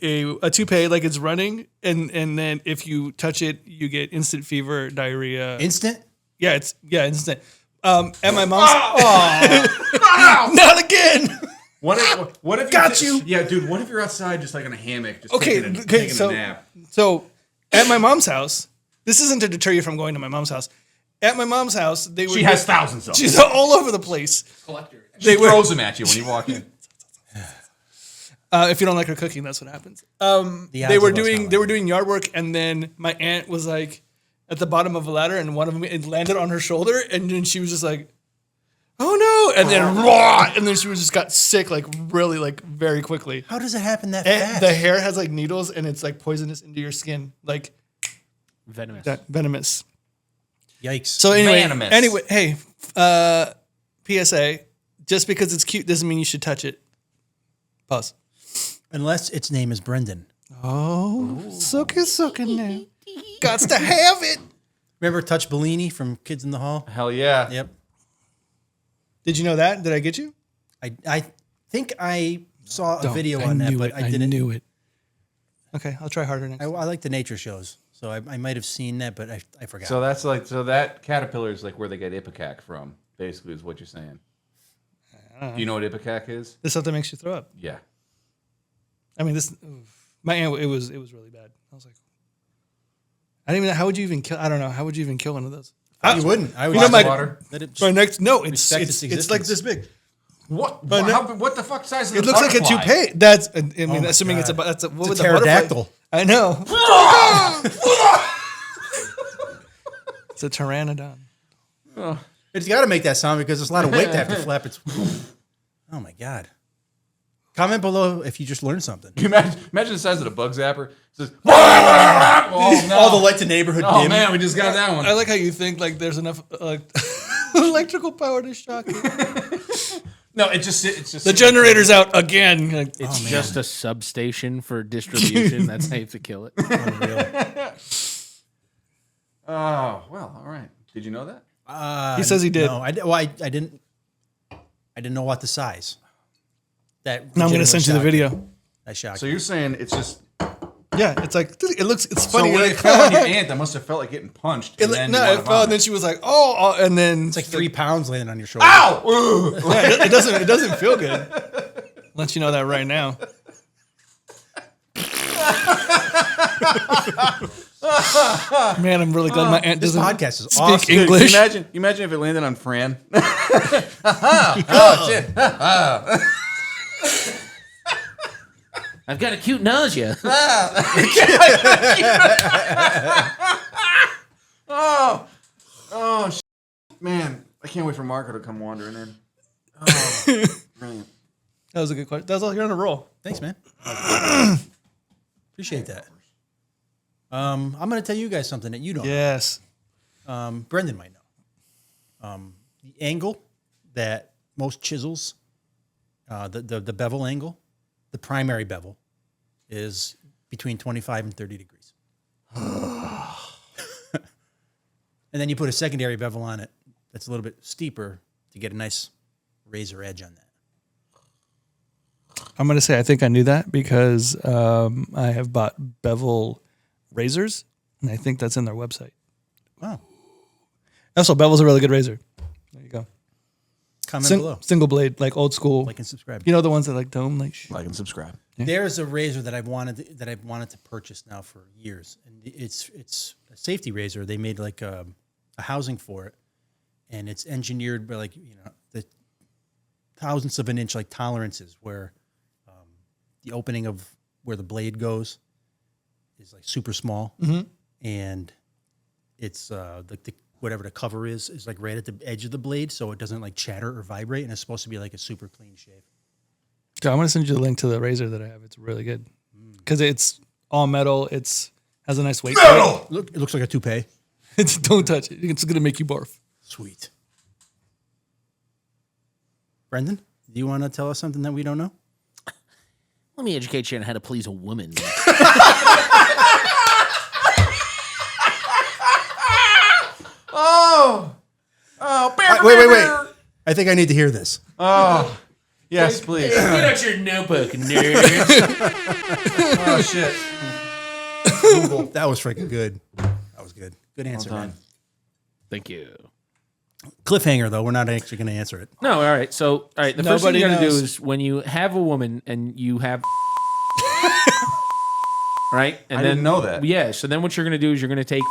Speaker 3: a toupee, like it's running, and then if you touch it, you get instant fever, diarrhea.
Speaker 1: Instant?
Speaker 3: It's instant. At my mom's. Not again.
Speaker 2: What if
Speaker 3: Got you.
Speaker 2: Yeah, dude. What if you're outside, just like in a hammock, just
Speaker 3: Okay,
Speaker 2: taking
Speaker 3: so
Speaker 2: a nap?
Speaker 3: so at my mom's house, this isn't to deter you from going to my mom's house. At my mom's house, they were.
Speaker 2: She has thousands of them.
Speaker 3: She's all over the place.
Speaker 2: She throws them at you when you walk in.
Speaker 3: If you don't like her cooking, that's what happens. They were doing yard work, and then my aunt was like at the bottom of a ladder, and one of them it landed on her shoulder, and then she was just like, "Oh no!" And then and then she was just got sick like really like very quickly.
Speaker 1: How does it happen that
Speaker 3: And
Speaker 1: fast?
Speaker 3: the hair has like needles, and it's like poisonous into your skin, like
Speaker 4: Venomous.
Speaker 3: that venomous.
Speaker 1: Yikes.
Speaker 3: So anyway,
Speaker 2: Venomous.
Speaker 3: hey, PSA: just because it's cute doesn't mean you should touch it. Pause.
Speaker 1: Unless its name is Brendan.
Speaker 3: Oh, sucking now. Gots to have it.
Speaker 1: Remember Touch Bellini from Kids in the Hall?
Speaker 2: Hell yeah.
Speaker 1: Yep.
Speaker 3: Did you know that? Did I get you?
Speaker 1: I think I saw a video on that, but I didn't.
Speaker 3: knew it. Okay, I'll try harder next.
Speaker 1: I like the nature shows, so I might have seen that, but I forgot.
Speaker 2: So that's like that caterpillar is like where they get ipecac from. Basically, is what you're saying. Do you know what ipecac is?
Speaker 3: This stuff that makes you throw up.
Speaker 2: Yeah.
Speaker 3: I mean, my aunt. It was really bad. I was like, I didn't even know how would you even kill. I don't know how would you even kill one of those.
Speaker 1: You wouldn't. I would
Speaker 3: You know,
Speaker 1: just
Speaker 2: water.
Speaker 1: let it
Speaker 3: My next no, it's
Speaker 1: Respect its
Speaker 3: it's like
Speaker 1: existence.
Speaker 3: this big.
Speaker 2: What?
Speaker 3: But
Speaker 2: What the fuck size is
Speaker 3: It
Speaker 2: the
Speaker 3: looks like a
Speaker 2: butterfly?
Speaker 3: toupee. That's I mean,
Speaker 1: my
Speaker 3: assuming it's a
Speaker 1: God.
Speaker 3: that's a what
Speaker 1: It's
Speaker 3: would
Speaker 1: a
Speaker 3: the butterfly-
Speaker 1: pterodactyl.
Speaker 3: I know. It's a pteranodon.
Speaker 1: It's got to make that sound because there's a lot of weight to have to flap its. Oh my God. Comment below if you just learned something.
Speaker 2: Can you imagine the size of the bug zapper? It says, oh, no.
Speaker 1: All the lights in neighborhood
Speaker 2: Oh
Speaker 1: dim.
Speaker 2: man, we just got that one.
Speaker 3: I like how you think like there's enough electrical power to shock it.
Speaker 2: No, it's just
Speaker 3: The generator's out again. Like,
Speaker 4: It's just a substation for distribution. That's how you have to kill it.
Speaker 2: Oh well, all right. Did you know that?
Speaker 3: he says he did.
Speaker 1: No, I didn't. I didn't know what the size. That
Speaker 3: Now I'm gonna send you the video.
Speaker 1: That shocked
Speaker 2: So
Speaker 1: me.
Speaker 2: you're saying it's just
Speaker 3: Yeah, it's like it looks. It's
Speaker 2: so
Speaker 3: funny.
Speaker 2: when
Speaker 3: like,
Speaker 2: it fell on your aunt, that must have felt like getting punched.
Speaker 3: it,
Speaker 2: And then
Speaker 3: no,
Speaker 2: you
Speaker 3: it
Speaker 2: wanna
Speaker 3: fell, and
Speaker 2: vomit.
Speaker 3: then she was like, "Oh," and then
Speaker 1: It's like 3 pounds landing on your shoulder.
Speaker 2: Ow!
Speaker 3: Yeah, it doesn't feel good. Let you know that right now. Man, I'm really glad my aunt
Speaker 1: This
Speaker 3: doesn't
Speaker 1: podcast is
Speaker 3: speak
Speaker 1: awesome.
Speaker 2: Dude,
Speaker 3: English.
Speaker 2: can you imagine if it landed on Fran? Oh, shit.
Speaker 4: I've got acute nausea.
Speaker 2: Oh, shit. Man, I can't wait for Marco to come wandering in. Oh, brilliant.
Speaker 3: That was a good question. That was all. You're on a roll.
Speaker 1: Thanks, man. Appreciate that. I'm going to tell you guys something that you don't.
Speaker 3: Yes.
Speaker 1: Brendan might know. The angle that most chisels, the bevel angle, the primary bevel, is between 25 and 30 degrees. And then you put a secondary bevel on it that's a little bit steeper to get a nice razor edge on that.
Speaker 3: I'm going to say I think I knew that because I have bought bevel razors, and I think that's in their website.
Speaker 1: Wow.
Speaker 3: Also, bevel's a really good razor. There you go.
Speaker 1: Comment below.
Speaker 3: Single blade, like old school.
Speaker 1: Like and subscribe.
Speaker 3: You know the ones that like dome, like
Speaker 2: Like and subscribe.
Speaker 1: There's a razor that I've wanted to purchase now for years, and it's a safety razor. They made like a housing for it, and it's engineered by the thousandths of an inch like tolerances where the opening of where the blade goes is like super small, and it's the whatever the cover is like right at the edge of the blade, so it doesn't like chatter or vibrate, and it's supposed to be like a super clean shave.
Speaker 3: So I'm going to send you the link to the razor that I have. It's really good because it's all metal. It's has a nice weight.
Speaker 2: Metal!
Speaker 1: It looks like a toupee.
Speaker 3: It's don't touch it. It's going to make you barf.
Speaker 1: Sweet. Brendan, do you want to tell us something that we don't know?
Speaker 4: Let me educate you on how to please a woman.
Speaker 1: Wait. I think I need to hear this.
Speaker 2: Oh, yes, please.
Speaker 4: Get out your notebook, nerd.
Speaker 2: Oh, shit.
Speaker 1: That was freaking good. That was good. Good answer,
Speaker 2: Well
Speaker 1: man.
Speaker 2: done.
Speaker 4: Thank you.
Speaker 1: Cliffhanger, though. We're not actually going to answer it.
Speaker 4: No, all right. So, all right. The first thing
Speaker 3: Nobody
Speaker 4: you got to do
Speaker 3: knows.
Speaker 4: is when you have a woman and you have, right? And
Speaker 2: I didn't know that.
Speaker 4: Yeah. So then what you're going to do is you're going to take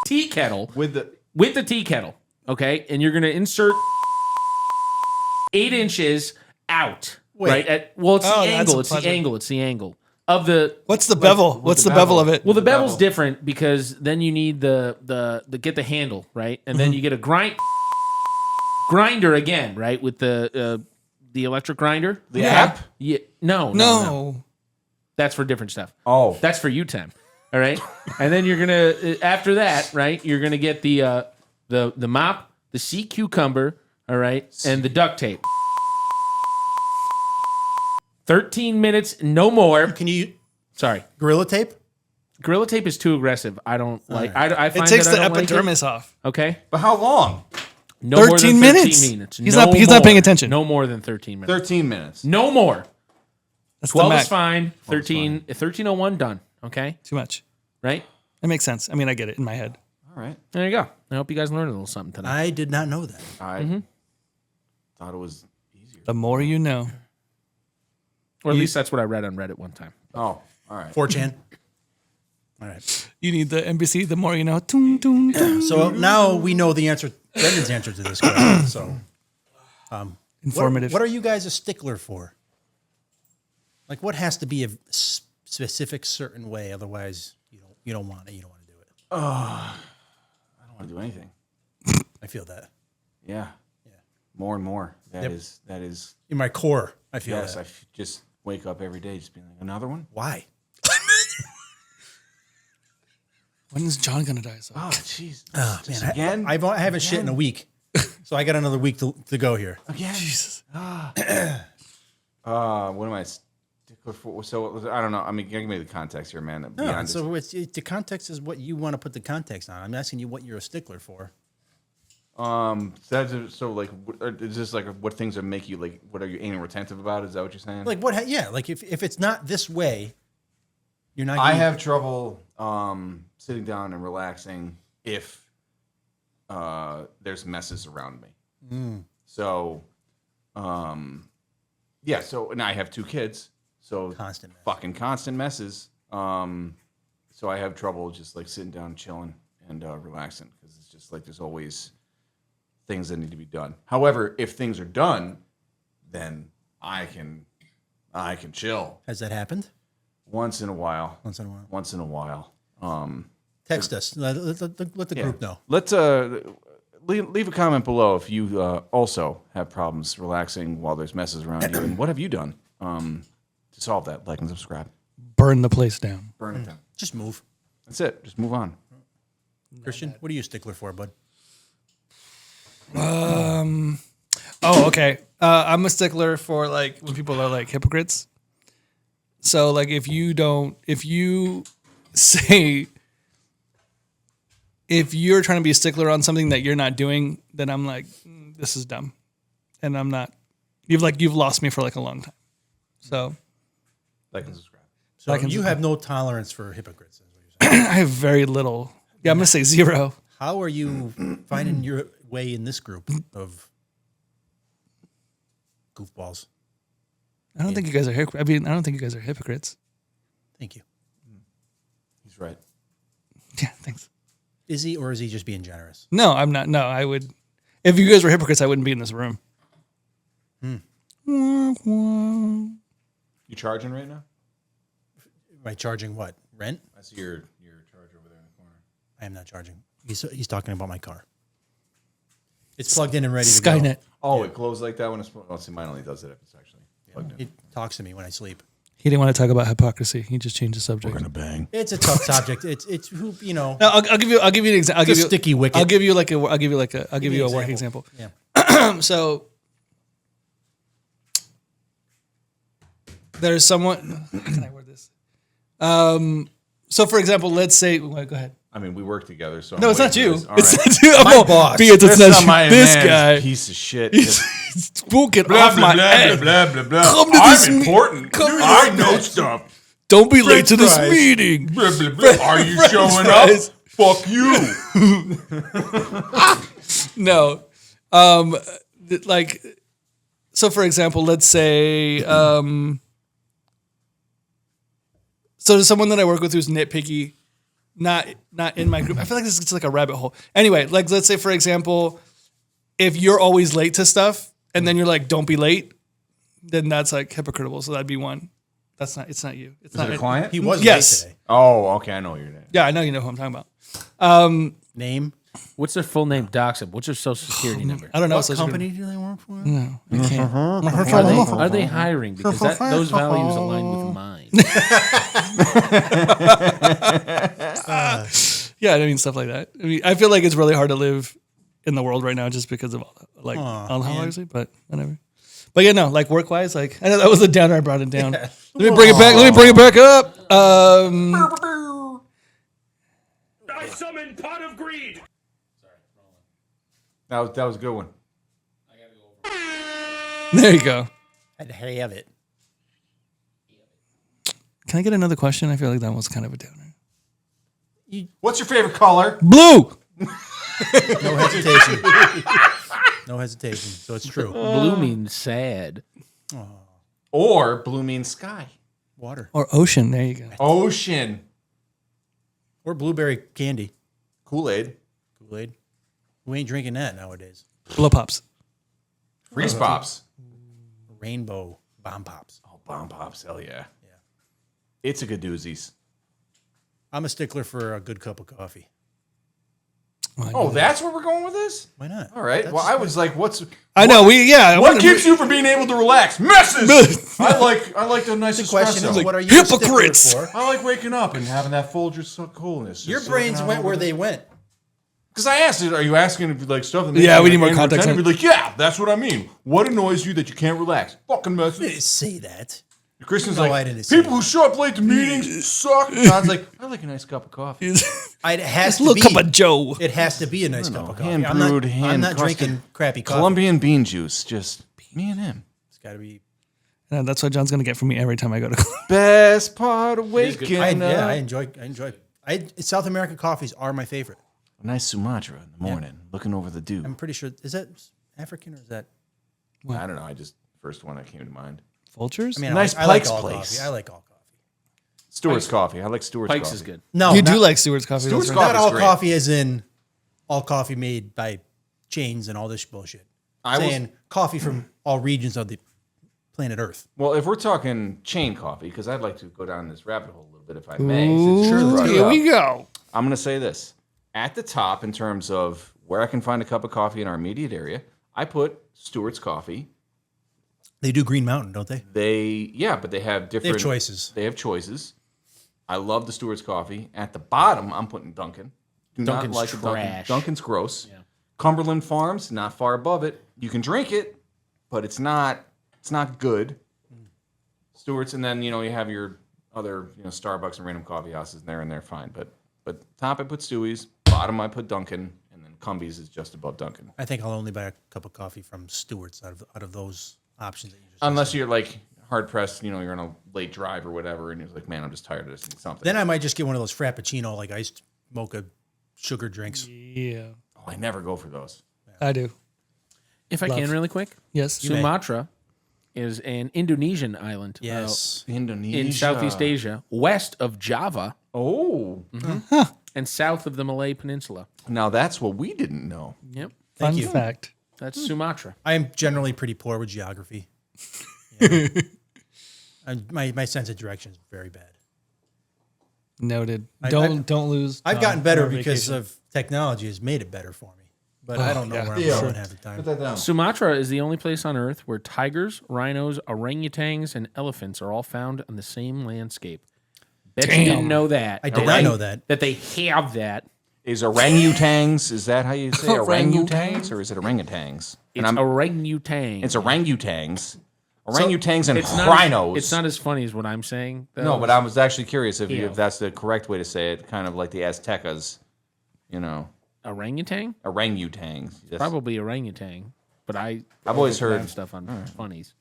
Speaker 4: tea kettle
Speaker 2: With the...
Speaker 4: with the tea kettle, okay? And you're going to insert 8 inches out,
Speaker 1: Wait.
Speaker 4: right? It's
Speaker 3: Oh,
Speaker 4: the
Speaker 3: that's
Speaker 4: angle.
Speaker 3: a
Speaker 4: It's the
Speaker 3: pleasure.
Speaker 4: angle. It's the angle of the.
Speaker 3: What's the bevel? What's the bevel of it?
Speaker 4: Well, the
Speaker 2: The
Speaker 4: bevel's
Speaker 2: bevel.
Speaker 4: different because then you need the get the handle, right? And then you get a grinder again, right? With the electric grinder.
Speaker 2: The app?
Speaker 4: Yeah. No.
Speaker 3: No.
Speaker 4: That's for different stuff.
Speaker 2: Oh.
Speaker 4: That's for you, Tim. All right. And then you're gonna after that, right? You're gonna get the mop, the sea cucumber, all right, and the duct tape. 13 minutes, no more.
Speaker 1: Can you
Speaker 4: Sorry,
Speaker 1: Gorilla Tape?
Speaker 4: Gorilla Tape is too aggressive. I don't like. I find
Speaker 3: It takes
Speaker 4: that
Speaker 3: the
Speaker 4: I don't like it.
Speaker 3: epidermis off.
Speaker 4: Okay.
Speaker 2: But how long?
Speaker 4: No more
Speaker 3: 13
Speaker 4: than 13
Speaker 3: minutes.
Speaker 4: minutes.
Speaker 3: He's
Speaker 4: No
Speaker 3: not
Speaker 4: more.
Speaker 3: paying attention.
Speaker 4: No more than 13 minutes.
Speaker 2: 13 minutes.
Speaker 4: No more.
Speaker 3: That's the
Speaker 4: 12
Speaker 3: max.
Speaker 4: is fine. 1301 done. Okay.
Speaker 3: Too much.
Speaker 4: Right?
Speaker 3: It makes sense. I mean, I get it in my head.
Speaker 2: All right.
Speaker 4: There you go. I hope you guys learned a little something tonight.
Speaker 1: I did not know that.
Speaker 2: I thought it was easier.
Speaker 3: The more you know.
Speaker 4: Or at least that's what I read on Reddit one time.
Speaker 2: Oh, all right.
Speaker 1: 4chan. All right.
Speaker 3: You need the NBC. The more you know. Toon, toon, toon.
Speaker 1: So now we know the answer, Brendan's answer to this question. So,
Speaker 3: Informative.
Speaker 1: What are you guys a stickler for? Like, what has to be a specific, certain way? Otherwise, you don't want it. You don't want to do it.
Speaker 2: I don't want to do anything.
Speaker 1: I feel that
Speaker 2: Yeah. More and more. That is.
Speaker 1: in my core. I feel
Speaker 2: Yes,
Speaker 1: that.
Speaker 2: I just wake up every day just being like, another one?
Speaker 1: Why?
Speaker 3: When is John going to die? So?
Speaker 2: Oh, jeez.
Speaker 1: Oh,
Speaker 2: Just
Speaker 1: man,
Speaker 2: again?
Speaker 1: I haven't shit in a week, so I got another week to go here.
Speaker 2: Again?
Speaker 3: Jesus.
Speaker 2: What am I stickler for? So, I don't know. I mean, give me the context here, man.
Speaker 1: No,
Speaker 2: Beyond
Speaker 1: so the context is what you want to put the context on. I'm asking you what you're a stickler for.
Speaker 2: so like, is this like what things that make you like? What are you anal retentive about? Is that what you're saying?
Speaker 1: Like what? Yeah, like if it's not this way, you're not.
Speaker 2: I
Speaker 1: gonna-
Speaker 2: have trouble sitting down and relaxing if there's messes around me. So, yeah. So, and I have 2 kids. So
Speaker 1: Constant mess.
Speaker 2: fucking constant messes. So I have trouble just like sitting down, chilling, and relaxing because it's just like there's always things that need to be done. However, if things are done, then I can chill
Speaker 1: Has that happened?
Speaker 2: once in a while.
Speaker 1: Once in a while.
Speaker 2: Once in a while.
Speaker 1: Text us. Let the group know.
Speaker 2: Let's leave a comment below if you also have problems relaxing while there's messes around you, and what have you done to solve that? Like and subscribe.
Speaker 3: Burn the place down.
Speaker 2: Burn it down.
Speaker 1: Just move.
Speaker 2: That's it. Just move on.
Speaker 1: Christian, what are you a stickler for, bud?
Speaker 3: Oh, okay. I'm a stickler for like when people are like hypocrites. So like if you say, if you're trying to be a stickler on something that you're not doing, then I'm like, this is dumb, and I'm not. You've lost me for like a long time. So
Speaker 2: Like and subscribe.
Speaker 1: So
Speaker 3: Like and
Speaker 1: you
Speaker 3: subscribe.
Speaker 1: have no tolerance for hypocrites. Is what you're saying.
Speaker 3: I have very little. Yeah, I'm gonna say 0.
Speaker 1: How are you finding your way in this group of goofballs?
Speaker 3: I don't think you guys are. I mean, I don't think you guys are hypocrites.
Speaker 1: Thank you.
Speaker 2: He's right.
Speaker 3: Yeah, thanks.
Speaker 1: Is he or is he just being generous?
Speaker 3: No, I'm not. No, I would. If you guys were hypocrites, I wouldn't be in this room.
Speaker 2: You charging right now?
Speaker 1: By charging what? Rent?
Speaker 2: I see your charge over there in the corner.
Speaker 1: I am not charging. He's talking about my car. It's plugged in and ready to go.
Speaker 3: Skynet.
Speaker 2: Oh, it glows like that when it's. Well, see, mine only does it if it's actually plugged in.
Speaker 1: It talks to me when I sleep.
Speaker 3: He didn't want to talk about hypocrisy. He just changed the subject.
Speaker 2: We're gonna bang.
Speaker 1: It's a tough subject. It's who you know.
Speaker 3: No, I'll give you an example.
Speaker 1: It's a sticky wicket.
Speaker 3: I'll give you a working example.
Speaker 1: Yeah.
Speaker 3: So there's someone. How can I word this? So for example, let's say. Wait, go ahead.
Speaker 2: I mean, we work together, so
Speaker 3: No,
Speaker 2: I'm
Speaker 3: it's not
Speaker 2: waiting
Speaker 3: you.
Speaker 2: for this. All
Speaker 3: It's
Speaker 2: right.
Speaker 3: not you.
Speaker 1: My
Speaker 3: No,
Speaker 1: boss.
Speaker 3: Beats, it's
Speaker 2: That's
Speaker 3: not
Speaker 2: not my
Speaker 3: you. This
Speaker 2: man,
Speaker 3: guy.
Speaker 2: piece of shit.
Speaker 3: He's spoken
Speaker 2: blah,
Speaker 3: off
Speaker 2: blah,
Speaker 3: my
Speaker 2: blah,
Speaker 3: head.
Speaker 2: blah, blah, blah, blah.
Speaker 3: Come to this
Speaker 2: I'm
Speaker 3: me-
Speaker 2: important.
Speaker 3: come to
Speaker 2: I
Speaker 3: this
Speaker 2: know
Speaker 3: meeting.
Speaker 2: stuff.
Speaker 3: Don't be late to this
Speaker 1: fries.
Speaker 3: meeting.
Speaker 2: Blah, blah, blah. Are you
Speaker 3: French
Speaker 2: showing
Speaker 3: fries.
Speaker 2: up? Fuck you.
Speaker 3: No. Like, so for example, let's say, so there's someone that I work with who's nitpicky, not in my group. I feel like this is like a rabbit hole. Anyway, like let's say for example, if you're always late to stuff and then you're like, don't be late, then that's like hypocritical. So that'd be one. It's not you. It's
Speaker 2: Is
Speaker 3: not
Speaker 2: it a client?
Speaker 1: He was
Speaker 3: Yes.
Speaker 1: late today.
Speaker 2: Oh, okay. I know what you're doing.
Speaker 3: Yeah, I know you know who I'm talking about.
Speaker 1: Name?
Speaker 4: What's their full name? Dox them. What's their social security number?
Speaker 3: I don't know.
Speaker 1: What
Speaker 3: so
Speaker 1: company do they work for?
Speaker 3: No, I can't.
Speaker 4: Are they hiring? Because those values align with mine.
Speaker 3: Yeah, I mean stuff like that. I mean, I feel like it's really hard to live in the world right now just because of all like obviously, but whatever. But yeah, no, like work wise, like I know that was a downer. I brought it down. Let me bring it back. Let me bring it back up.
Speaker 5: I summon pot of greed.
Speaker 2: That was a good one.
Speaker 3: There you go.
Speaker 1: I'd have it.
Speaker 3: Can I get another question? I feel like that was kind of a downer.
Speaker 2: What's your favorite color?
Speaker 3: Blue.
Speaker 1: No hesitation. No hesitation. So it's true.
Speaker 4: Blue means sad.
Speaker 2: Or blue means sky.
Speaker 1: Water.
Speaker 3: Or ocean. There you go.
Speaker 2: Ocean.
Speaker 1: Or blueberry candy.
Speaker 2: Kool-Aid.
Speaker 1: Kool-Aid. Who ain't drinking that nowadays?
Speaker 3: Blow pops.
Speaker 2: Freeze Pops.
Speaker 1: Rainbow bomb pops.
Speaker 2: Oh, Bomb Pops. Hell yeah. Yeah. It's a good doozies.
Speaker 1: I'm a stickler for a good cup of coffee.
Speaker 2: Oh, that's where we're going with this?
Speaker 1: Why not?
Speaker 2: All right. Well, I was like,
Speaker 3: I know. I
Speaker 2: what
Speaker 3: wanted-
Speaker 2: keeps you from being able to relax? Messes. I like the nice
Speaker 1: The question
Speaker 2: espresso.
Speaker 1: is, what are you
Speaker 3: hypocrites.
Speaker 1: a stickler for?
Speaker 2: I like waking up and having that Folgers coolness.
Speaker 1: Your brains went where they went.
Speaker 2: Because I asked it, are you asking if you like stuff that makes
Speaker 3: Yeah,
Speaker 2: you
Speaker 3: we need more
Speaker 2: angry or
Speaker 3: context
Speaker 2: tense?
Speaker 3: on-
Speaker 2: Be like, yeah, that's what I mean. What annoys you that you can't relax? Fucking
Speaker 1: I
Speaker 2: messes.
Speaker 1: didn't say that.
Speaker 2: Christian's
Speaker 1: No, I
Speaker 2: like,
Speaker 1: didn't say
Speaker 2: people who show up late to meetings suck. John's like, I like a nice cup of coffee.
Speaker 1: It has
Speaker 3: a
Speaker 1: to
Speaker 3: little
Speaker 1: be.
Speaker 3: cup of Joe.
Speaker 1: It has to be a nice cup of coffee.
Speaker 2: hand-brewed,
Speaker 1: I'm not
Speaker 2: hand-crusted
Speaker 1: drinking crappy coffee.
Speaker 2: Colombian bean juice, just me and him.
Speaker 1: It's got to be.
Speaker 3: Yeah, that's what John's gonna get from me every time I go to.
Speaker 2: Best part of waking
Speaker 1: I
Speaker 2: up.
Speaker 1: enjoy. South American coffees are my favorite.
Speaker 2: A nice Sumatra in the morning, looking over the dew.
Speaker 1: I'm pretty sure. Is that African or is that?
Speaker 2: I don't know. First one that came to mind.
Speaker 3: Vultures?
Speaker 1: I mean,
Speaker 2: Nice
Speaker 1: I like
Speaker 2: Pike's
Speaker 1: all
Speaker 2: Place.
Speaker 1: coffee. I like all coffee.
Speaker 2: Stewart's coffee. I like Stewart's
Speaker 4: Pikes
Speaker 2: coffee.
Speaker 4: is good.
Speaker 1: No,
Speaker 3: you
Speaker 1: not,
Speaker 3: do like Stewart's coffee.
Speaker 2: Stewart's
Speaker 3: that's right.
Speaker 2: coffee.
Speaker 1: not all
Speaker 2: great.
Speaker 1: coffee as in all coffee made by chains and all this bullshit.
Speaker 2: I was-
Speaker 1: saying coffee from all regions of the planet Earth.
Speaker 2: Well, if we're talking chain coffee, because I'd like to go down this rabbit hole a little bit, if I may.
Speaker 3: Ooh,
Speaker 2: since you brought it
Speaker 3: here
Speaker 2: up.
Speaker 3: we go.
Speaker 2: I'm going to say this. At the top, in terms of where I can find a cup of coffee in our immediate area, I put Stewart's Coffee.
Speaker 1: They do Green Mountain, don't they?
Speaker 2: But they have different...
Speaker 1: They have choices.
Speaker 2: They have choices. I love the Stewart's Coffee. At the bottom, I'm putting Dunkin'. Do
Speaker 4: Dunkin's
Speaker 2: not like the Dunkin'.
Speaker 4: trash.
Speaker 2: Dunkin's gross. Cumberland Farms, not far above it. You can drink it, but it's not good. Stewart's, and then you have your other Starbucks and random coffee houses there, and they're fine. But top I put Stewie's, bottom I put Dunkin', and then Cumbies is just above Dunkin'.
Speaker 1: I think I'll only buy a cup of coffee from Stewart's out of those options that you just
Speaker 2: Unless you're like hard pressed, you're on a late drive or whatever, and you're like, man, I'm just tired of this and something.
Speaker 1: Then I might just get one of those Frappuccino, like iced mocha sugar drinks.
Speaker 3: Yeah,
Speaker 2: I never go for those.
Speaker 3: I do.
Speaker 4: If I can, really quick,
Speaker 3: Yes.
Speaker 1: may.
Speaker 4: Sumatra is an Indonesian island.
Speaker 1: Yes.
Speaker 2: Indonesia.
Speaker 4: In Southeast Asia, west of Java
Speaker 2: Oh,
Speaker 4: and south of the Malay Peninsula.
Speaker 2: now that's what we didn't know.
Speaker 4: Yep.
Speaker 3: Fun
Speaker 1: you.
Speaker 3: fact.
Speaker 4: That's Sumatra.
Speaker 1: I am generally pretty poor with geography. Yeah. My sense of direction is very bad.
Speaker 3: Noted.
Speaker 1: I-
Speaker 3: Don't lose.
Speaker 1: I've
Speaker 3: Tom
Speaker 1: gotten better
Speaker 3: on
Speaker 1: because
Speaker 3: vacation.
Speaker 1: of technology has made it better for me. But I don't know where I'm
Speaker 2: Yeah.
Speaker 1: going half the time.
Speaker 2: that down.
Speaker 4: Sumatra is the only place on Earth where tigers, rhinos, orangutans, and elephants are all found on the same landscape. Bet you didn't know that.
Speaker 1: I did not know that.
Speaker 4: That they have that.
Speaker 2: Is orangutans? Is that how you say
Speaker 3: Orangutan?
Speaker 2: orangutans, or is it orangutans?
Speaker 4: It's orangutan.
Speaker 2: It's orangutans. Orangutans and
Speaker 4: It's not
Speaker 2: rhinos.
Speaker 4: It's not as funny as what I'm saying. Though.
Speaker 2: No, but I was actually curious if
Speaker 4: Yeah.
Speaker 2: that's the correct way to say it. Kind of like the Aztecas,
Speaker 4: Orangutan?
Speaker 2: orangutans. Yes.
Speaker 4: Probably orangutan. But I've
Speaker 2: always heard-
Speaker 4: stuff on funnies.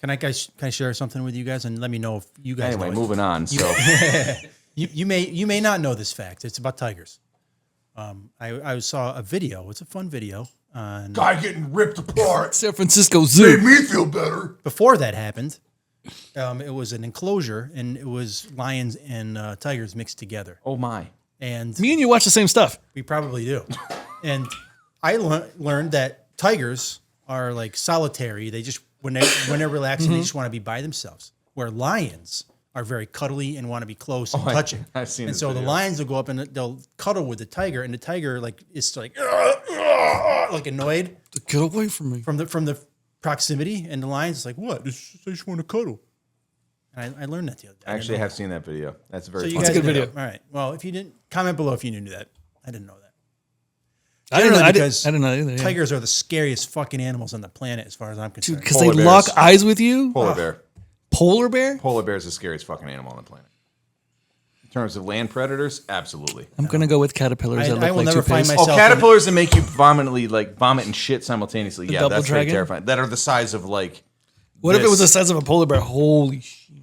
Speaker 1: Can I share something with you guys and let me know if you guys
Speaker 2: Anyway,
Speaker 1: know it?
Speaker 2: moving on. So
Speaker 1: You may not know this fact. It's about tigers. I saw a video. It's a fun video.
Speaker 2: guy getting ripped apart
Speaker 3: San Francisco Zoo.
Speaker 2: me feel better.
Speaker 1: Before that happened, it was an enclosure and it was lions and tigers mixed together.
Speaker 2: Oh my!
Speaker 1: And
Speaker 3: Me and you watch the same stuff.
Speaker 1: we probably do. And I learned that tigers are like solitary. They just when they're relaxing, they just want to be by themselves. Where lions are very cuddly and want to be close and touching.
Speaker 2: I've seen
Speaker 1: And
Speaker 2: this
Speaker 1: so the
Speaker 2: video.
Speaker 1: lions will go up and they'll cuddle with the tiger, and the tiger is like annoyed
Speaker 3: Get away from me.
Speaker 1: from the proximity, and the lion's is like, what? I just want to cuddle. And I learned that the other day.
Speaker 2: I actually have seen that video. That's
Speaker 1: So
Speaker 2: very.
Speaker 1: you
Speaker 2: funny.
Speaker 1: guys
Speaker 3: a good
Speaker 1: know.
Speaker 3: video.
Speaker 1: All right. Well, if you didn't comment below if you knew that. I didn't know that.
Speaker 3: I didn't know.
Speaker 1: Generally
Speaker 3: I
Speaker 1: because
Speaker 3: didn't know either. Yeah.
Speaker 1: Tigers are the scariest fucking animals on the planet, as far as I'm concerned.
Speaker 3: Because they
Speaker 2: Polar
Speaker 3: lock
Speaker 2: bears.
Speaker 3: eyes with you.
Speaker 2: Polar bear.
Speaker 3: Polar bear.
Speaker 2: Polar bear is the scariest fucking animal on the planet. In terms of land predators, absolutely.
Speaker 3: I'm gonna go with caterpillars. that
Speaker 1: I
Speaker 3: look
Speaker 1: will
Speaker 3: like
Speaker 1: never find
Speaker 3: toupees.
Speaker 1: myself.
Speaker 2: Oh, caterpillars that make you vomit and shit simultaneously. Yeah,
Speaker 3: double
Speaker 2: that's very
Speaker 3: dragon?
Speaker 2: terrifying. That are the size of like.
Speaker 3: What if it was the
Speaker 2: this.
Speaker 3: size of a polar bear? Holy shit!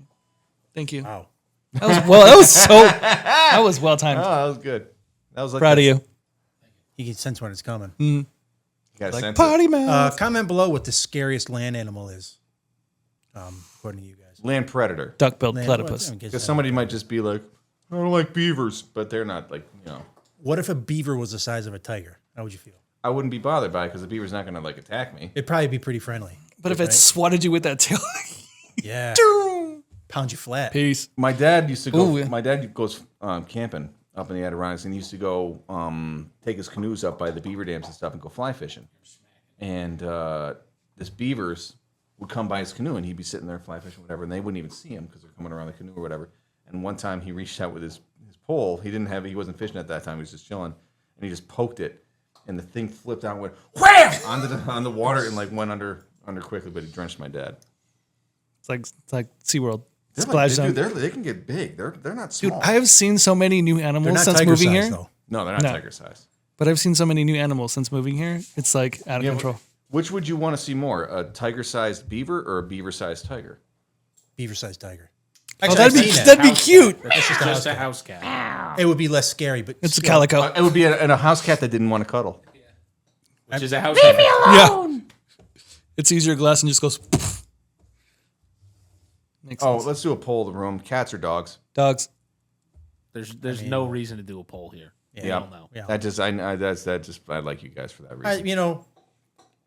Speaker 3: Thank you.
Speaker 1: Wow.
Speaker 3: That was well timed.
Speaker 2: Oh, that was good. That was like
Speaker 3: Proud of you.
Speaker 1: You can sense when it's coming.
Speaker 2: You gotta sense
Speaker 3: Party
Speaker 2: it.
Speaker 3: man.
Speaker 1: Comment below what the scariest land animal is, according to you guys.
Speaker 2: Land predator.
Speaker 3: Duck-billed
Speaker 1: Land-
Speaker 3: platypus.
Speaker 2: Because somebody might just be like, I don't like beavers, but they're not like
Speaker 1: What if a beaver was the size of a tiger? How would you feel?
Speaker 2: I wouldn't be bothered by it because the beaver's not gonna like attack me.
Speaker 1: It'd probably be pretty friendly.
Speaker 3: But if it swatted you with that tail,
Speaker 1: Yeah. Pound you flat.
Speaker 3: peace.
Speaker 2: My dad used to go.
Speaker 3: Ooh, yeah.
Speaker 2: My dad goes camping up in the Adirondacks, and he used to go take his canoes up by the beaver dams and stuff and go fly fishing. And this beavers would come by his canoe, and he'd be sitting there fly fishing, whatever, and they wouldn't even see him because they're coming around the canoe or whatever. And one time he reached out with his pole. He wasn't fishing at that time. He was just chilling, and he just poked it, and the thing flipped out and went wham on the water and like went under quickly, but it drenched my dad.
Speaker 3: It's like SeaWorld.
Speaker 2: They're
Speaker 3: Splash
Speaker 2: like,
Speaker 3: zone.
Speaker 2: dude, they can get big. They're not
Speaker 3: Dude,
Speaker 2: small.
Speaker 3: I have seen so many new
Speaker 1: They're
Speaker 3: animals
Speaker 1: not
Speaker 3: since
Speaker 1: tiger
Speaker 3: moving
Speaker 1: size,
Speaker 3: here.
Speaker 1: though.
Speaker 2: No, they're not
Speaker 3: No.
Speaker 2: tiger size.
Speaker 3: But I've seen so many new animals since moving here. It's like out of
Speaker 2: Yeah,
Speaker 3: control.
Speaker 2: Which would you want to see more, a tiger-sized beaver or a beaver-sized tiger?
Speaker 1: Beaver-sized tiger.
Speaker 3: Oh,
Speaker 1: Actually,
Speaker 3: that'd
Speaker 1: I've
Speaker 3: be
Speaker 1: seen that.
Speaker 3: that'd be cute.
Speaker 1: That's just a house
Speaker 4: Just a
Speaker 1: cat.
Speaker 4: house cat.
Speaker 1: It would be less scary, but
Speaker 3: It's a
Speaker 1: still.
Speaker 3: calico.
Speaker 2: It would be a house cat that didn't want to cuddle.
Speaker 4: Which is a house cat.
Speaker 3: Yeah. It sees your glass and just goes. Poof. Makes
Speaker 2: Oh,
Speaker 3: sense.
Speaker 2: let's do a poll of the room. Cats or dogs?
Speaker 3: Dogs.
Speaker 4: There's no reason to do a poll here.
Speaker 2: Yeah.
Speaker 4: Hell no.
Speaker 1: Yeah.
Speaker 2: I like you guys for that reason.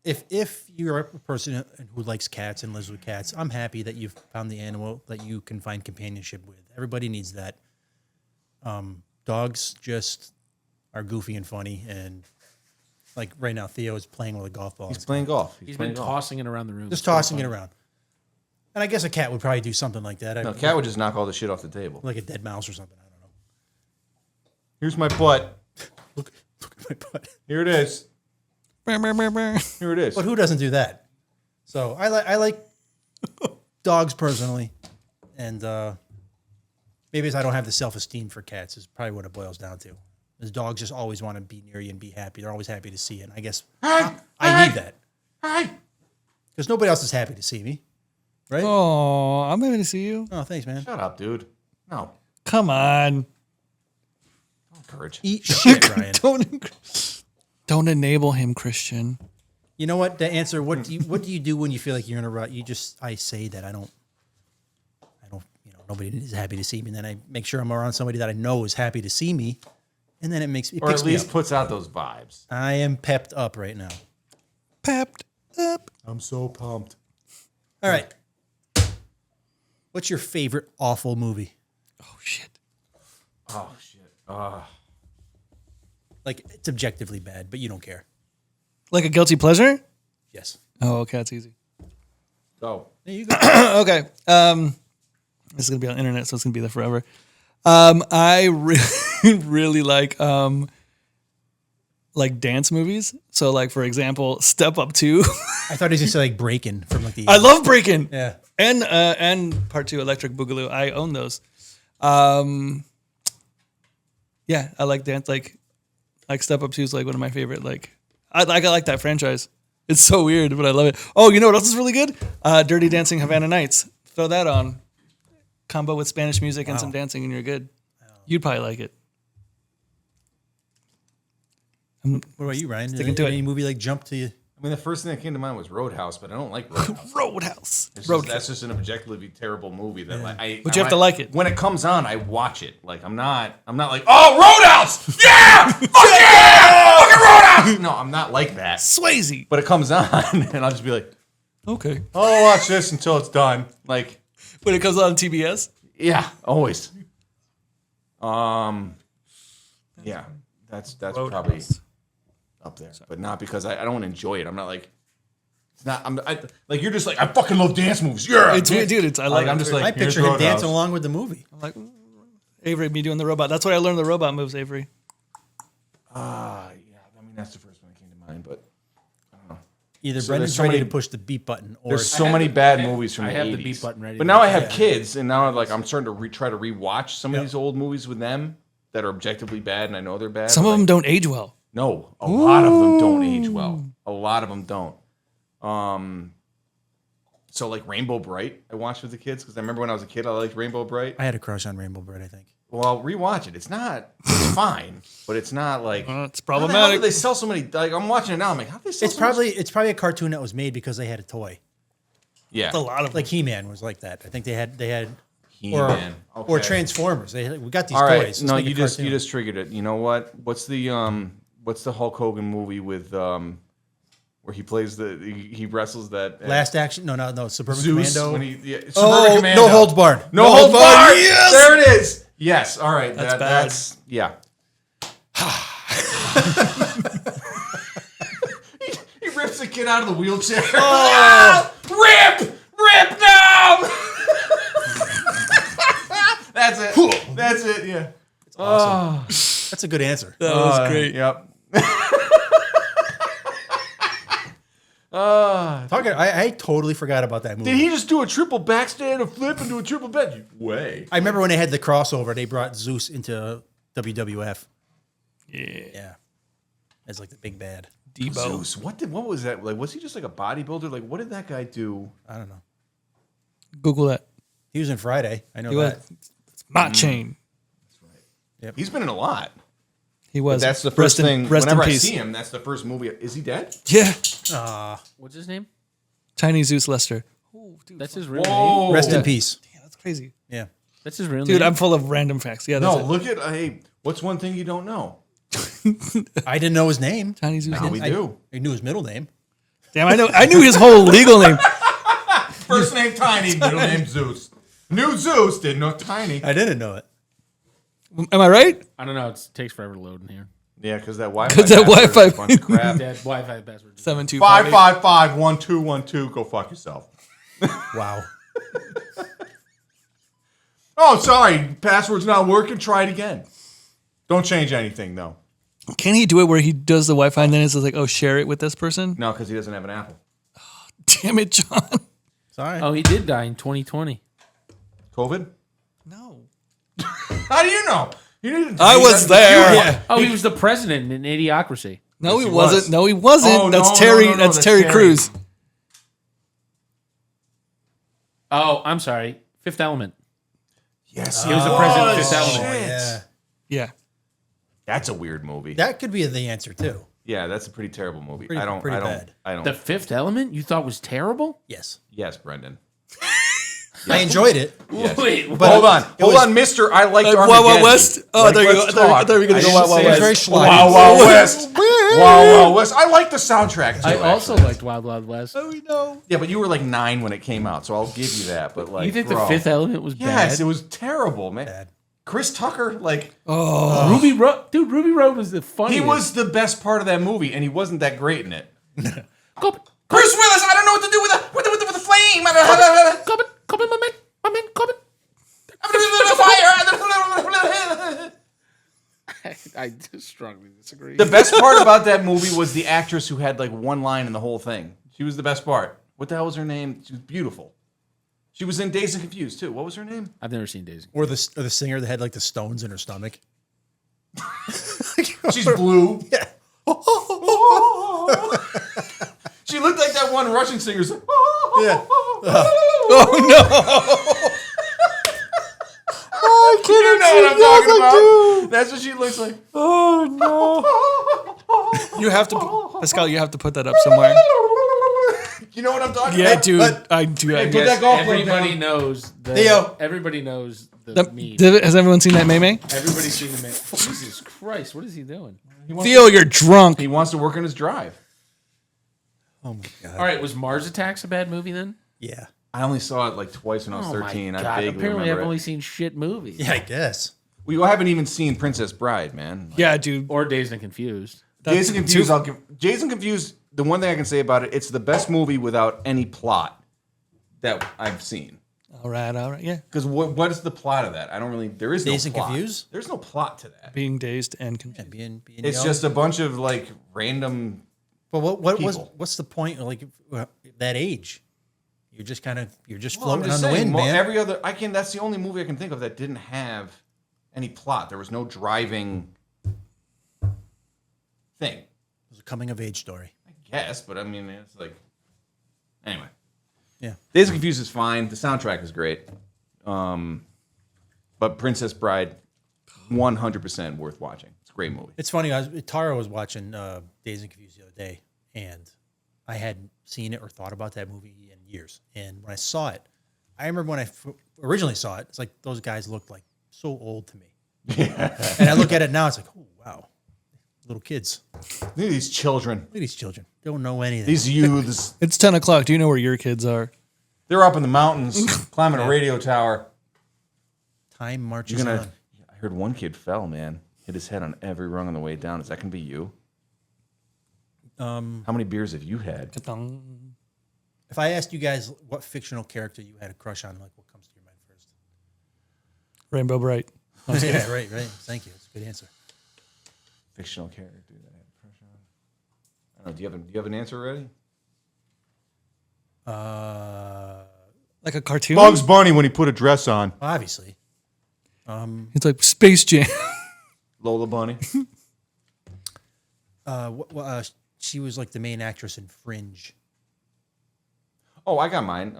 Speaker 1: If you're a person who likes cats and lives with cats, I'm happy that you've found the animal that you can find companionship with. Everybody needs that. Dogs just are goofy and funny, and like right now, Theo is playing with a golf ball.
Speaker 2: He's playing golf.
Speaker 4: He's
Speaker 2: playing
Speaker 4: been
Speaker 2: golf.
Speaker 4: tossing it around the room.
Speaker 1: Just
Speaker 4: It's pretty
Speaker 1: tossing it
Speaker 4: funny.
Speaker 1: around. And I guess a cat would probably do something like that.
Speaker 2: No, cat would just knock all the shit off the table.
Speaker 1: like a dead mouse or something. I don't know.
Speaker 2: Here's my butt.
Speaker 1: Look at my butt.
Speaker 2: Here it is.
Speaker 3: Brr, brr, brr, brr.
Speaker 2: Here it is.
Speaker 1: But who doesn't do that? So I like dogs personally, and maybe it's I don't have the self-esteem for cats is probably what it boils down to. Because dogs just always want to be near you and be happy. They're always happy to see you. And I guess I need that. Because nobody else is happy to see me, right?
Speaker 3: Oh, I'm happy to see you.
Speaker 1: Oh, thanks, man.
Speaker 2: Shut up, dude. No.
Speaker 3: Come on.
Speaker 2: Don't encourage.
Speaker 1: Eat shit, Ryan.
Speaker 3: Don't enable him, Christian.
Speaker 1: You know what? To answer, what do you do when you feel like you're in a rut? I say that I don't, nobody is happy to see me. And then I make sure I'm around somebody that I know is happy to see me. And then it
Speaker 2: Or
Speaker 1: picks
Speaker 2: at
Speaker 1: me
Speaker 2: least
Speaker 1: up.
Speaker 2: puts out those vibes.
Speaker 1: I am pepped up right now.
Speaker 3: Pepped up.
Speaker 2: I'm so pumped.
Speaker 1: All right. What's your favorite awful movie?
Speaker 3: Oh, shit.
Speaker 2: Oh, shit.
Speaker 1: Like, it's objectively bad, but you don't care.
Speaker 3: Like a guilty pleasure?
Speaker 1: Yes.
Speaker 3: Oh, okay, that's easy.
Speaker 2: Go.
Speaker 1: There you go.
Speaker 3: Okay. This is gonna be on the internet, so it's gonna be there forever. I really like dance movies. So, like for example, Step Up 2.
Speaker 1: I thought he was going to say like Breakin' from like the...
Speaker 3: I love Breakin'.
Speaker 1: Yeah.
Speaker 3: And Part 2, Electric Boogaloo. I own those. Yeah, I like dance. Like Step Up 2 is like one of my favorite. Like I like that franchise. It's so weird, but I love it. Oh, you know what else is really good? Dirty Dancing Havana Nights. Throw that on. Combo with Spanish music and some dancing, and you're good. You'd probably like it.
Speaker 1: What about you, Ryan?
Speaker 3: Sticking to it.
Speaker 1: Any movie like jump to you?
Speaker 2: I mean, the first thing that came to mind was Roadhouse, but I don't like Roadhouse.
Speaker 3: Roadhouse.
Speaker 2: That's just an objectively terrible movie that
Speaker 3: But you have to like it.
Speaker 2: When it comes on, I watch it. Like I'm not like, oh, Roadhouse, yeah, fuck yeah, fucking Roadhouse. No, I'm not like that.
Speaker 3: Swayze.
Speaker 2: But it comes on, and I'll just be like,
Speaker 3: Okay.
Speaker 2: I'll watch this until it's done. Like,
Speaker 3: When it comes on TBS.
Speaker 2: yeah, always. Yeah, that's probably
Speaker 3: Roadhouse.
Speaker 2: up there, but not because I don't enjoy it. I'm not like. It's not. Like you're just like I fucking love dance movies. Yeah,
Speaker 3: It's weird, dude. I love it.
Speaker 2: I'm just like
Speaker 1: I
Speaker 2: here's
Speaker 1: picture him
Speaker 2: Roadhouse.
Speaker 1: dancing along with the movie.
Speaker 3: I'm like, Avery, me doing the robot. That's what I learned the robot moves, Avery.
Speaker 2: Yeah, I mean that's the first one that came to mind, but
Speaker 1: Either
Speaker 2: So
Speaker 1: Brendan's
Speaker 2: there's so
Speaker 1: ready
Speaker 2: many-
Speaker 1: to push the beat button, or
Speaker 2: there's so many bad movies from
Speaker 4: I
Speaker 2: the
Speaker 4: have
Speaker 2: 80s.
Speaker 4: the beat button ready
Speaker 2: But
Speaker 4: to
Speaker 2: now
Speaker 4: go.
Speaker 2: I have kids, and now I'm starting to try to rewatch some of these old movies with them that are objectively bad, and I know they're bad.
Speaker 3: Some
Speaker 2: but
Speaker 3: of them don't age well.
Speaker 2: no, a lot of them don't age well. A lot of them don't. So like Rainbow Bright, I watched with the kids because I remember when I was a kid, I liked Rainbow Bright.
Speaker 1: I had a crush on Rainbow Bright, I think.
Speaker 2: Well, rewatch it. It's fine, but it's not like
Speaker 3: It's
Speaker 2: How the hell
Speaker 3: problematic.
Speaker 2: did they sell so many? Like I'm watching it now. I'm like, how did they sell?
Speaker 1: It's probably a cartoon that was made because they had a toy.
Speaker 2: yeah,
Speaker 3: A lot of
Speaker 1: Like He-Man was like that. I think they had
Speaker 2: He-Man.
Speaker 1: or
Speaker 2: Okay.
Speaker 1: Transformers. We got these
Speaker 2: All right,
Speaker 1: toys. Let's
Speaker 2: no,
Speaker 1: make a
Speaker 2: you just
Speaker 1: cartoon.
Speaker 2: triggered it. You know what? What's the Hulk Hogan movie with where he plays he wrestles that
Speaker 1: Last Action. No. Suburban
Speaker 2: Zeus
Speaker 1: Commando.
Speaker 2: when he Suburban
Speaker 1: Oh,
Speaker 2: Commando.
Speaker 1: No Holds Barred.
Speaker 2: No Holds Barred.
Speaker 3: Yes!
Speaker 2: There it is. Yes. All right.
Speaker 3: That's bad.
Speaker 2: That's yeah. he rips the kid out of the wheelchair. Oh. Rip now. That's it. Yeah.
Speaker 1: That's a good answer.
Speaker 3: That was great.
Speaker 2: Yep.
Speaker 1: I totally forgot about that movie.
Speaker 2: Did he just do a triple backstand, a flip, and do a triple bed? Way.
Speaker 1: I remember when they had the crossover. They brought Zeus into WWF. Yeah. As like the big bad.
Speaker 3: Debo.
Speaker 2: Zeus. What was that? Like, was he just like a bodybuilder? Like, what did that guy do?
Speaker 1: I don't know.
Speaker 3: Google that.
Speaker 1: He was in Friday. I know
Speaker 3: He was.
Speaker 1: that.
Speaker 3: Mott Chain.
Speaker 2: He's been in a lot.
Speaker 3: He was.
Speaker 2: That's the first thing.
Speaker 3: Rest in
Speaker 2: Whenever I
Speaker 3: peace.
Speaker 2: see him, that's the first movie. Is he dead?
Speaker 3: Yeah.
Speaker 4: What's his name?
Speaker 3: Chinese Zeus Lester.
Speaker 4: That's his real name.
Speaker 2: Whoa.
Speaker 1: Rest in peace.
Speaker 3: Crazy.
Speaker 1: Yeah.
Speaker 4: That's his real
Speaker 3: Dude,
Speaker 4: name.
Speaker 3: I'm full of random facts. Yeah, that's
Speaker 2: No,
Speaker 3: it.
Speaker 2: look at hey. What's one thing you don't know?
Speaker 1: I didn't know his name.
Speaker 3: Tiny Zeus.
Speaker 2: Now we do.
Speaker 1: I knew his middle name.
Speaker 3: Damn, I knew his whole legal name.
Speaker 2: First name Tiny, middle name Zeus. Knew Zeus, didn't know Tiny.
Speaker 1: I didn't know it.
Speaker 3: Am I right?
Speaker 4: I don't know. It takes forever to load in here.
Speaker 2: Yeah, because that Wi-Fi.
Speaker 3: 'Cause that
Speaker 2: password is
Speaker 3: Wi-Fi-
Speaker 2: a bunch of crap.
Speaker 4: That Wi-Fi password.
Speaker 3: 725.
Speaker 2: 555-1212. Go fuck yourself.
Speaker 1: Wow.
Speaker 2: Oh, sorry. Password's not working. Try it again. Don't change anything, though.
Speaker 3: Can he do it where he does the Wi-Fi and then it's like, oh, share it with this person?
Speaker 2: No, because he doesn't have an Apple.
Speaker 3: Damn it, John.
Speaker 1: Sorry.
Speaker 4: Oh, he did die in 2020.
Speaker 2: COVID?
Speaker 3: No.
Speaker 2: How do you know? You didn't.
Speaker 3: I was there.
Speaker 1: Yeah.
Speaker 4: Oh, he was the president in Idiocracy.
Speaker 3: No,
Speaker 2: Yes,
Speaker 3: he
Speaker 2: he
Speaker 3: wasn't.
Speaker 2: was.
Speaker 3: No, he wasn't.
Speaker 2: Oh,
Speaker 3: that's
Speaker 2: no,
Speaker 3: Terry.
Speaker 2: no, no,
Speaker 3: that's
Speaker 2: that's
Speaker 3: Terry
Speaker 2: Terry.
Speaker 3: Crews.
Speaker 4: Oh, I'm sorry. Fifth Element.
Speaker 2: Yes,
Speaker 4: He was the president of Fifth Element.
Speaker 1: Yeah.
Speaker 3: Yeah.
Speaker 2: That's a weird movie.
Speaker 1: That could be the answer too.
Speaker 2: Yeah, that's a pretty terrible movie.
Speaker 1: Pretty-
Speaker 2: I don't.
Speaker 1: pretty
Speaker 2: I don't.
Speaker 1: bad.
Speaker 2: I don't.
Speaker 4: The Fifth Element you thought was terrible?
Speaker 1: Yes.
Speaker 2: yes, Brendan.
Speaker 1: I enjoyed it.
Speaker 2: Yes.
Speaker 4: Wait,
Speaker 2: Hold on, hold
Speaker 1: was-
Speaker 2: on, Mister. I liked
Speaker 3: Wild
Speaker 2: Armageddon.
Speaker 3: Wild West? Oh,
Speaker 2: Like,
Speaker 3: there you go.
Speaker 2: let's
Speaker 3: I thought you were
Speaker 2: talk.
Speaker 3: gonna go
Speaker 2: I
Speaker 3: Wild
Speaker 2: didn't
Speaker 3: Wild
Speaker 2: say
Speaker 3: West.
Speaker 2: it.
Speaker 1: Very schlocky.
Speaker 2: Wild Wild West. Wild Wild West. I like the soundtrack too.
Speaker 4: I also
Speaker 2: actually.
Speaker 4: liked Wild Wild West.
Speaker 3: Oh, we know.
Speaker 2: Yeah, but you were like 9 when it came out, so I'll give you that. But like,
Speaker 4: You think
Speaker 2: bro.
Speaker 4: the Fifth Element was
Speaker 2: Yes,
Speaker 4: bad?
Speaker 2: it was terrible, man.
Speaker 1: Bad.
Speaker 2: Chris Tucker, like
Speaker 4: Ruby Road, dude. Ruby Road was the funniest.
Speaker 2: he was the best part of that movie, and he wasn't that great in it.
Speaker 4: Corbin,
Speaker 2: Bruce Willis, I don't know what to do with the flame.
Speaker 4: Corbin, Corbin, my man, Corbin. I just strongly disagree.
Speaker 2: The best part about that movie was the actress who had like one line in the whole thing. She was the best part. What the hell was her name? She was beautiful. She was in Dazed and Confused too. What was her name?
Speaker 4: I've never seen Daisy.
Speaker 1: Or the singer that had like the stones in her stomach.
Speaker 2: She's blue.
Speaker 1: Yeah.
Speaker 2: She looked like that one Russian singer.
Speaker 1: Yeah.
Speaker 2: You know what I'm talking about. That's what she looks like.
Speaker 3: You have to, Pascal. You have to put that up somewhere.
Speaker 2: You know what I'm talking
Speaker 3: Yeah,
Speaker 2: about?
Speaker 3: dude.
Speaker 1: but-
Speaker 3: I do. I
Speaker 2: Put
Speaker 3: guess.
Speaker 2: that golf club
Speaker 4: Everybody
Speaker 2: down.
Speaker 4: knows the.
Speaker 1: Theo.
Speaker 4: Everybody knows the meme.
Speaker 3: Has everyone seen that meme?
Speaker 4: Everybody's seen the meme. Jesus Christ, what is he doing?
Speaker 3: Theo, you're drunk.
Speaker 2: He wants to work on his drive.
Speaker 1: Oh my god.
Speaker 4: All right, was Mars Attacks a bad movie then?
Speaker 1: Yeah.
Speaker 2: I only saw it like twice when I was
Speaker 4: Oh
Speaker 2: 13.
Speaker 4: my
Speaker 2: I
Speaker 4: God!
Speaker 2: vaguely
Speaker 4: Apparently, I've
Speaker 2: remember
Speaker 4: only
Speaker 2: it.
Speaker 4: seen shit movies.
Speaker 1: Yeah, I guess.
Speaker 2: We haven't even seen Princess Bride, man. Like,
Speaker 3: Yeah, dude.
Speaker 4: Or Dazed and Confused.
Speaker 2: Jason Confused. I'll give Jason Confused. The one thing I can say about it, it's the best movie without any plot that I've seen.
Speaker 3: All right. Yeah.
Speaker 2: Because what is the plot of that? I don't really. There is no
Speaker 1: Dazed and
Speaker 2: plot.
Speaker 1: Confused?
Speaker 2: There's no plot to that.
Speaker 3: Being dazed and confused.
Speaker 1: Being
Speaker 2: It's
Speaker 1: young.
Speaker 2: just a bunch of like random.
Speaker 1: But
Speaker 2: people.
Speaker 1: what's the point? Like that age, you're just
Speaker 2: Well,
Speaker 1: floating
Speaker 2: I'm just
Speaker 1: on the
Speaker 2: saying,
Speaker 1: wind, man.
Speaker 2: Every other, I can. That's the only movie I can think of that didn't have any plot. There was no driving thing.
Speaker 1: It was a coming of age story.
Speaker 2: I guess, but I mean, it's like anyway.
Speaker 1: Yeah.
Speaker 2: Days of Confused is fine. The soundtrack is great. But Princess Bride, 100% worth watching. It's a great movie.
Speaker 1: It's funny. Tara was watching Dazed and Confused the other day, and I hadn't seen it or thought about that movie in years. And when I saw it, I remember when I originally saw it, it's like those guys looked like so old to me. And I look at it now, it's like, oh wow, little kids.
Speaker 2: Look at these children,
Speaker 1: Look at these children. They don't know anything.
Speaker 2: these youths.
Speaker 3: It's 10 o'clock. Do you know where your kids are?
Speaker 2: They're up in the mountains, climbing a radio tower.
Speaker 1: Time marches
Speaker 2: You're gonna.
Speaker 1: on.
Speaker 2: I heard one kid fell, man. Hit his head on every rung on the way down. Is that gonna be you? How many beers have you had?
Speaker 1: If I asked you guys what fictional character you had a crush on, like what comes to your mind first?
Speaker 3: Rainbow Bright.
Speaker 1: Yeah, right. Thank you. That's a good answer.
Speaker 2: Fictional character that I had a crush on. I don't know. Do you have an answer already?
Speaker 3: Like a cartoon?
Speaker 2: Bugs Bunny when he put a dress on.
Speaker 1: Obviously.
Speaker 3: It's like Space Jam.
Speaker 2: Lola Bunny.
Speaker 1: She was like the main actress in Fringe.
Speaker 2: Oh, I got mine.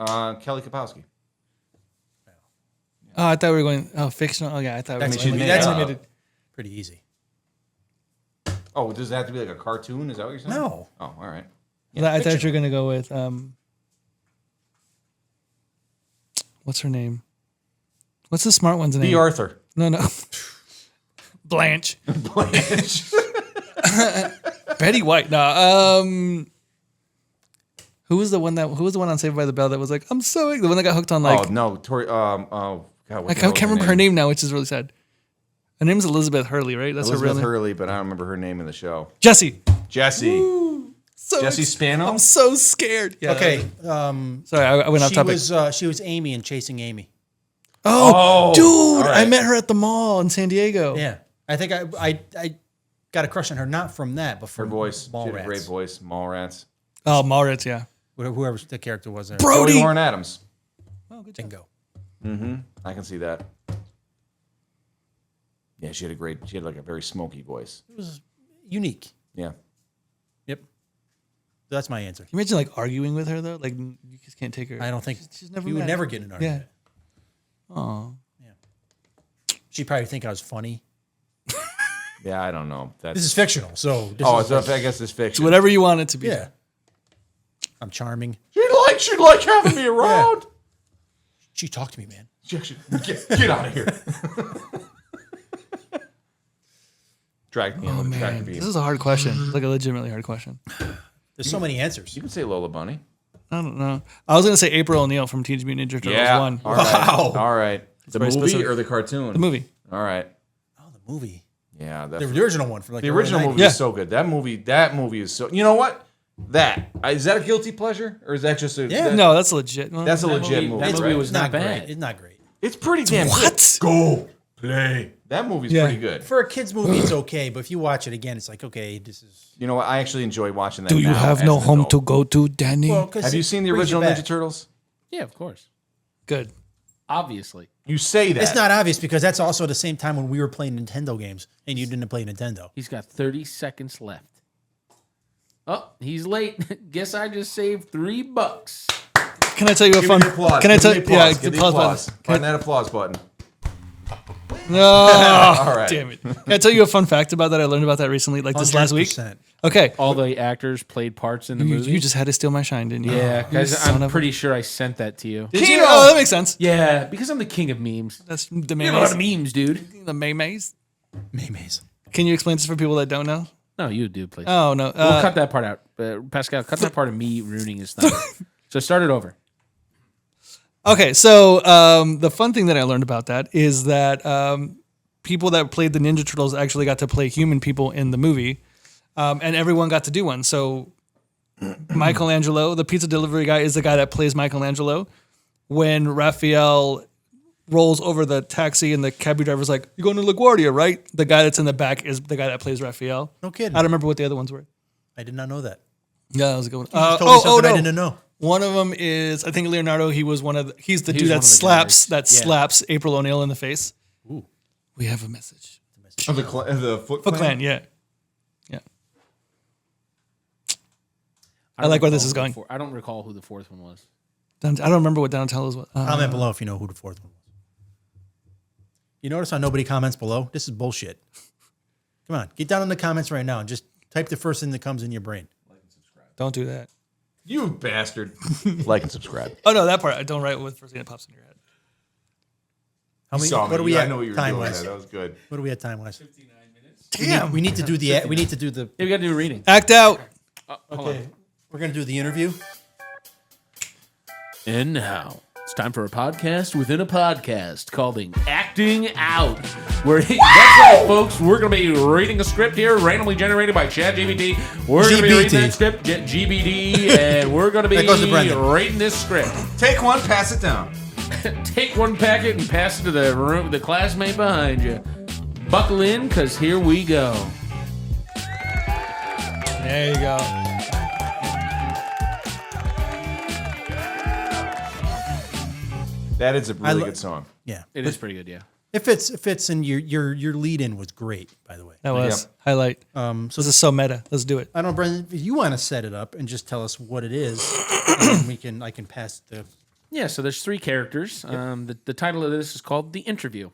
Speaker 2: Kelly Kapowski.
Speaker 3: Oh, I thought we were going, fictional. Oh, yeah, I thought we were
Speaker 1: That's,
Speaker 3: going
Speaker 1: that's
Speaker 3: animated.
Speaker 1: pretty easy.
Speaker 2: Oh, does it have to be like a cartoon? Is that what you're saying?
Speaker 1: No.
Speaker 2: Oh, all right.
Speaker 3: I thought you were going to go with, what's her name? What's the smart one's name?
Speaker 2: B. Arthur.
Speaker 3: No. Blanche.
Speaker 2: Blanche.
Speaker 3: Betty White. No. Who was the one on Saved by the Bell that was like, I'm so the one that got hooked on like
Speaker 2: Oh no, Tori. God,
Speaker 3: I can't remember her name now, which is really sad. Her name's Elizabeth Hurley, right? That's
Speaker 2: Elizabeth
Speaker 3: her real name.
Speaker 2: Hurley, but I don't remember her name in the show.
Speaker 3: Jesse. So
Speaker 2: Jesse Spano.
Speaker 3: I'm so scared. Yeah,
Speaker 1: Okay.
Speaker 3: sorry, I went off topic.
Speaker 1: She was Amy in Chasing Amy.
Speaker 3: Oh, dude,
Speaker 2: all right.
Speaker 3: I met her at the mall in San Diego.
Speaker 1: Yeah. I think I got a crush on her, not from that, but
Speaker 2: Her
Speaker 1: from
Speaker 2: voice. She had a
Speaker 1: Mallrats.
Speaker 2: great voice. Mallrats.
Speaker 3: Oh, Mallrats, yeah.
Speaker 1: Whoever the character was there.
Speaker 3: Brody.
Speaker 2: Joey Lauren Adams.
Speaker 3: Oh, good job.
Speaker 1: Bingo.
Speaker 2: I can see that. Yeah, she had like a very smoky voice.
Speaker 1: It was unique.
Speaker 2: Yeah.
Speaker 1: Yep. So that's my answer.
Speaker 3: Can you imagine like arguing with her though? Like you just can't take her.
Speaker 1: I don't think
Speaker 3: she's never.
Speaker 1: you would
Speaker 3: mad.
Speaker 1: never get in an argument.
Speaker 3: Yeah. Oh.
Speaker 1: She'd probably think I was funny.
Speaker 2: Yeah, I don't know.
Speaker 1: This is fictional, so
Speaker 2: I guess it's fiction.
Speaker 3: It's whatever you want it to be.
Speaker 1: yeah. I'm charming.
Speaker 2: She'd like having me around.
Speaker 1: She talked to me, man.
Speaker 2: Get out of here. Drag me in
Speaker 3: Oh
Speaker 2: with a tractor
Speaker 3: man,
Speaker 2: beam.
Speaker 3: this is a hard question. It's like a legitimately hard question.
Speaker 1: There's so many answers.
Speaker 2: You can say Lola Bunny.
Speaker 3: I don't know. I was gonna say April O'Neil from Teenage Mutant Ninja Turtles
Speaker 2: Yeah.
Speaker 3: 1.
Speaker 2: All right.
Speaker 1: Wow.
Speaker 2: All right. The
Speaker 3: very
Speaker 2: movie
Speaker 3: specific.
Speaker 2: or the cartoon?
Speaker 3: The movie.
Speaker 2: All right.
Speaker 1: Oh, the movie.
Speaker 2: Yeah.
Speaker 1: The original one from like
Speaker 2: The original
Speaker 1: early
Speaker 2: movie
Speaker 1: 90s.
Speaker 2: is so good. That movie is so. You know what? Is that a guilty pleasure or is that just a?
Speaker 1: Yeah.
Speaker 3: No, that's legit. Well,
Speaker 2: That's a legit movie.
Speaker 4: that movie
Speaker 2: right?
Speaker 4: was
Speaker 1: It's
Speaker 4: not
Speaker 1: not
Speaker 4: bad.
Speaker 1: great. It's not great.
Speaker 2: It's pretty damn
Speaker 3: what?
Speaker 2: good. Go play. That movie's
Speaker 3: Yeah.
Speaker 2: pretty good.
Speaker 1: For a kids movie, it's okay, but if you watch it again, it's like, okay, this is.
Speaker 2: You know what? I actually enjoy watching that.
Speaker 3: Do you
Speaker 2: now
Speaker 3: have
Speaker 2: as
Speaker 3: no
Speaker 2: an
Speaker 3: home
Speaker 2: adult.
Speaker 3: to go to, Danny?
Speaker 1: Well, 'cause
Speaker 2: Have you
Speaker 1: it
Speaker 2: seen the
Speaker 1: brings you
Speaker 2: original
Speaker 1: back.
Speaker 2: Ninja Turtles?
Speaker 4: Yeah, of course.
Speaker 3: Good.
Speaker 4: Obviously.
Speaker 2: You say that.
Speaker 1: It's not obvious because that's also the same time when we were playing Nintendo games and you didn't play Nintendo.
Speaker 4: He's got 30 seconds left. Oh, he's late. Guess I just saved $3.
Speaker 3: Can I tell you a
Speaker 2: Give
Speaker 3: fun?
Speaker 2: me the applause.
Speaker 3: Can I
Speaker 2: Give
Speaker 3: tell?
Speaker 2: me the
Speaker 3: Yeah,
Speaker 2: applause. Give the
Speaker 3: applause
Speaker 2: applause.
Speaker 3: button.
Speaker 2: Find that applause button.
Speaker 3: No.
Speaker 2: All right.
Speaker 3: Damn it. Can I tell you a fun fact about that? I learned about that recently, like this last week.
Speaker 1: 100%.
Speaker 3: Okay.
Speaker 4: All the actors played parts in the movie.
Speaker 3: You just had to steal my shine, didn't you?
Speaker 4: yeah,
Speaker 3: You
Speaker 4: guys,
Speaker 3: son
Speaker 4: I'm
Speaker 3: of a-
Speaker 4: pretty sure I sent that to you.
Speaker 3: Did you?
Speaker 2: Kino!
Speaker 3: Oh, that makes sense.
Speaker 4: Yeah, because I'm the king of memes.
Speaker 3: That's the
Speaker 4: You have a lot of
Speaker 3: maymays.
Speaker 4: memes, dude.
Speaker 3: The maymays.
Speaker 1: Maymays.
Speaker 3: Can you explain this for people that don't know?
Speaker 4: No, you do, please.
Speaker 3: Oh no.
Speaker 4: We'll cut that part out. Pascal, cut that part of me ruining his thunder. So start it over.
Speaker 3: Okay, so the fun thing that I learned about that is that people that played the Ninja Turtles actually got to play human people in the movie, and everyone got to do one. So Michelangelo, the pizza delivery guy, is the guy that plays Michelangelo. When Raphael rolls over the taxi and the cab driver's like, "You're going to LaGuardia, right?" The guy that's in the back is the guy that plays Raphael.
Speaker 1: No kidding.
Speaker 3: I don't remember what the other ones were.
Speaker 1: I did not know that.
Speaker 3: Yeah, that was a good one.
Speaker 1: You just told me something I didn't know.
Speaker 3: One of them is, I think Leonardo. He's the
Speaker 4: was
Speaker 3: dude
Speaker 4: one
Speaker 3: that
Speaker 4: of the
Speaker 3: slaps
Speaker 4: guys. Yeah.
Speaker 3: slaps April O'Neil in the face. Ooh. We have a message.
Speaker 2: Oh, the Foot
Speaker 3: Foot Clan, yeah. I like where this is going.
Speaker 4: I don't recall who the fourth one was.
Speaker 3: I don't remember what Donatello's was.
Speaker 1: Comment below if you know who the fourth one was. You notice how nobody comments below? This is bullshit. Come on, get down in the comments right now and just type the first thing that comes in your brain.
Speaker 3: Don't do that.
Speaker 2: You bastard. Like and subscribe.
Speaker 3: Oh no, that part. I don't write what first thing that pops in your head.
Speaker 1: How many?
Speaker 2: Saw me.
Speaker 1: What are we
Speaker 2: I
Speaker 1: at
Speaker 2: know what you were
Speaker 1: time
Speaker 2: doing.
Speaker 1: wise?
Speaker 2: That was good.
Speaker 1: What are we at time wise?
Speaker 4: 59 minutes.
Speaker 3: Damn.
Speaker 1: We need to do the. We need to do the.
Speaker 4: Yeah, we got to do a reading.
Speaker 3: Act out.
Speaker 4: Hold on.
Speaker 1: We're gonna do the interview.
Speaker 4: And now it's time for a podcast within a podcast called Acting Out. That's right, folks. We're going to be reading a script here, randomly generated by ChatGPT. We're going to be reading that script, GBD, and we're going to be
Speaker 1: That goes to Brendan.
Speaker 4: rating this script.
Speaker 2: Take one, pass it down.
Speaker 4: Take one packet and pass it to the classmate behind you. Buckle in, because here we go.
Speaker 3: There you go.
Speaker 2: That is a really good song.
Speaker 1: Yeah,
Speaker 4: It is pretty good, yeah.
Speaker 1: it fits, and your lead in was great, by the way.
Speaker 3: That was
Speaker 2: Yep.
Speaker 3: highlight.
Speaker 1: So
Speaker 3: This is so meta. Let's do it.
Speaker 1: I don't know, Brendan, if you want to set it up and just tell us what it is, and I can pass the.
Speaker 4: Yeah, so there's three characters. The title of this is called The Interview.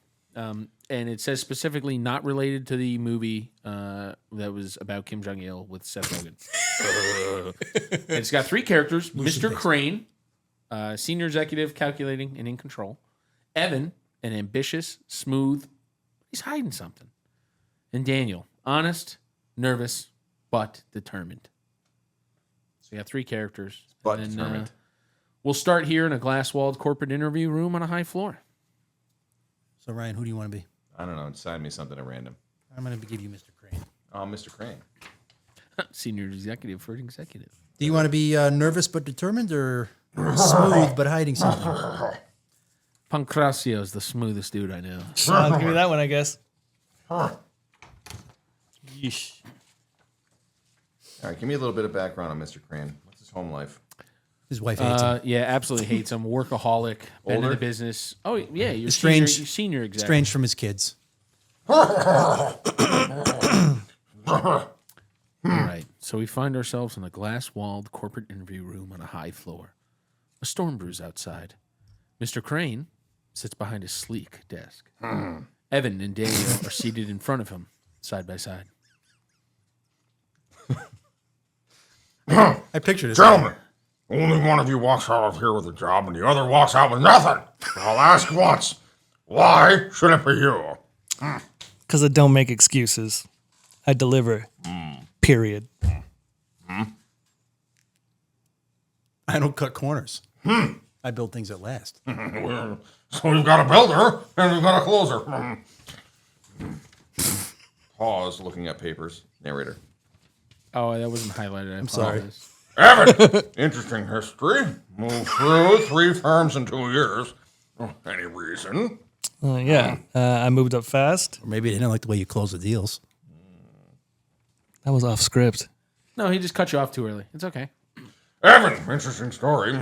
Speaker 4: And it says specifically not related to the movie that was about Kim Jong-il with Seth Rogen. It's got three characters. Mr. Crane, senior executive, calculating and in control. Evan, and ambitious, smooth. He's hiding something. And Daniel, honest, nervous, but determined. So you have 3 characters.
Speaker 2: But
Speaker 4: and then,
Speaker 2: determined.
Speaker 4: We'll start here in a glass-walled corporate interview room on a high floor.
Speaker 1: So, Ryan, who do you want to be?
Speaker 2: I don't know. Decide me something at random.
Speaker 1: I'm going to give you Mr. Crane.
Speaker 2: Oh, Mr. Crane.
Speaker 4: Senior executive for an executive.
Speaker 1: Do you want to be nervous but determined or smooth but hiding something?
Speaker 4: Pancracio is the smoothest dude I know.
Speaker 3: I'll give you that one, I guess. Yeesh.
Speaker 2: All right, give me a little bit of background on Mr. Crane. What's his home life?
Speaker 1: His wife hates him.
Speaker 4: Yeah, absolutely hates him. Workaholic. Been in
Speaker 2: Older?
Speaker 4: the business. Oh, yeah. You're
Speaker 1: Strange-
Speaker 4: senior executive.
Speaker 1: Strange from his kids.
Speaker 4: All right. So we find ourselves in a glass-walled corporate interview room on a high floor. A storm brews outside. Mr. Crane sits behind a sleek desk. Evan and Daniel are seated in front of him, side by side.
Speaker 1: I pictured this.
Speaker 6: Gentlemen, only one of you walks out of here with a job and the other walks out with nothing. I'll ask once, why should it be you?
Speaker 3: Because I don't make excuses. I deliver. Period.
Speaker 1: I don't cut corners. I build things that last.
Speaker 6: So we've got a builder and we've got a closer.
Speaker 2: Pause, looking at papers. Narrator.
Speaker 4: Oh, that wasn't highlighted. I'm
Speaker 1: sorry.
Speaker 6: Evan, interesting history. Moved through 3 firms in 2 years. Any reason?
Speaker 3: I moved up fast.
Speaker 1: Or maybe they didn't like the way you close the deals.
Speaker 3: That was off script.
Speaker 4: No, he just cut you off too early. It's okay.
Speaker 6: Evan, interesting story.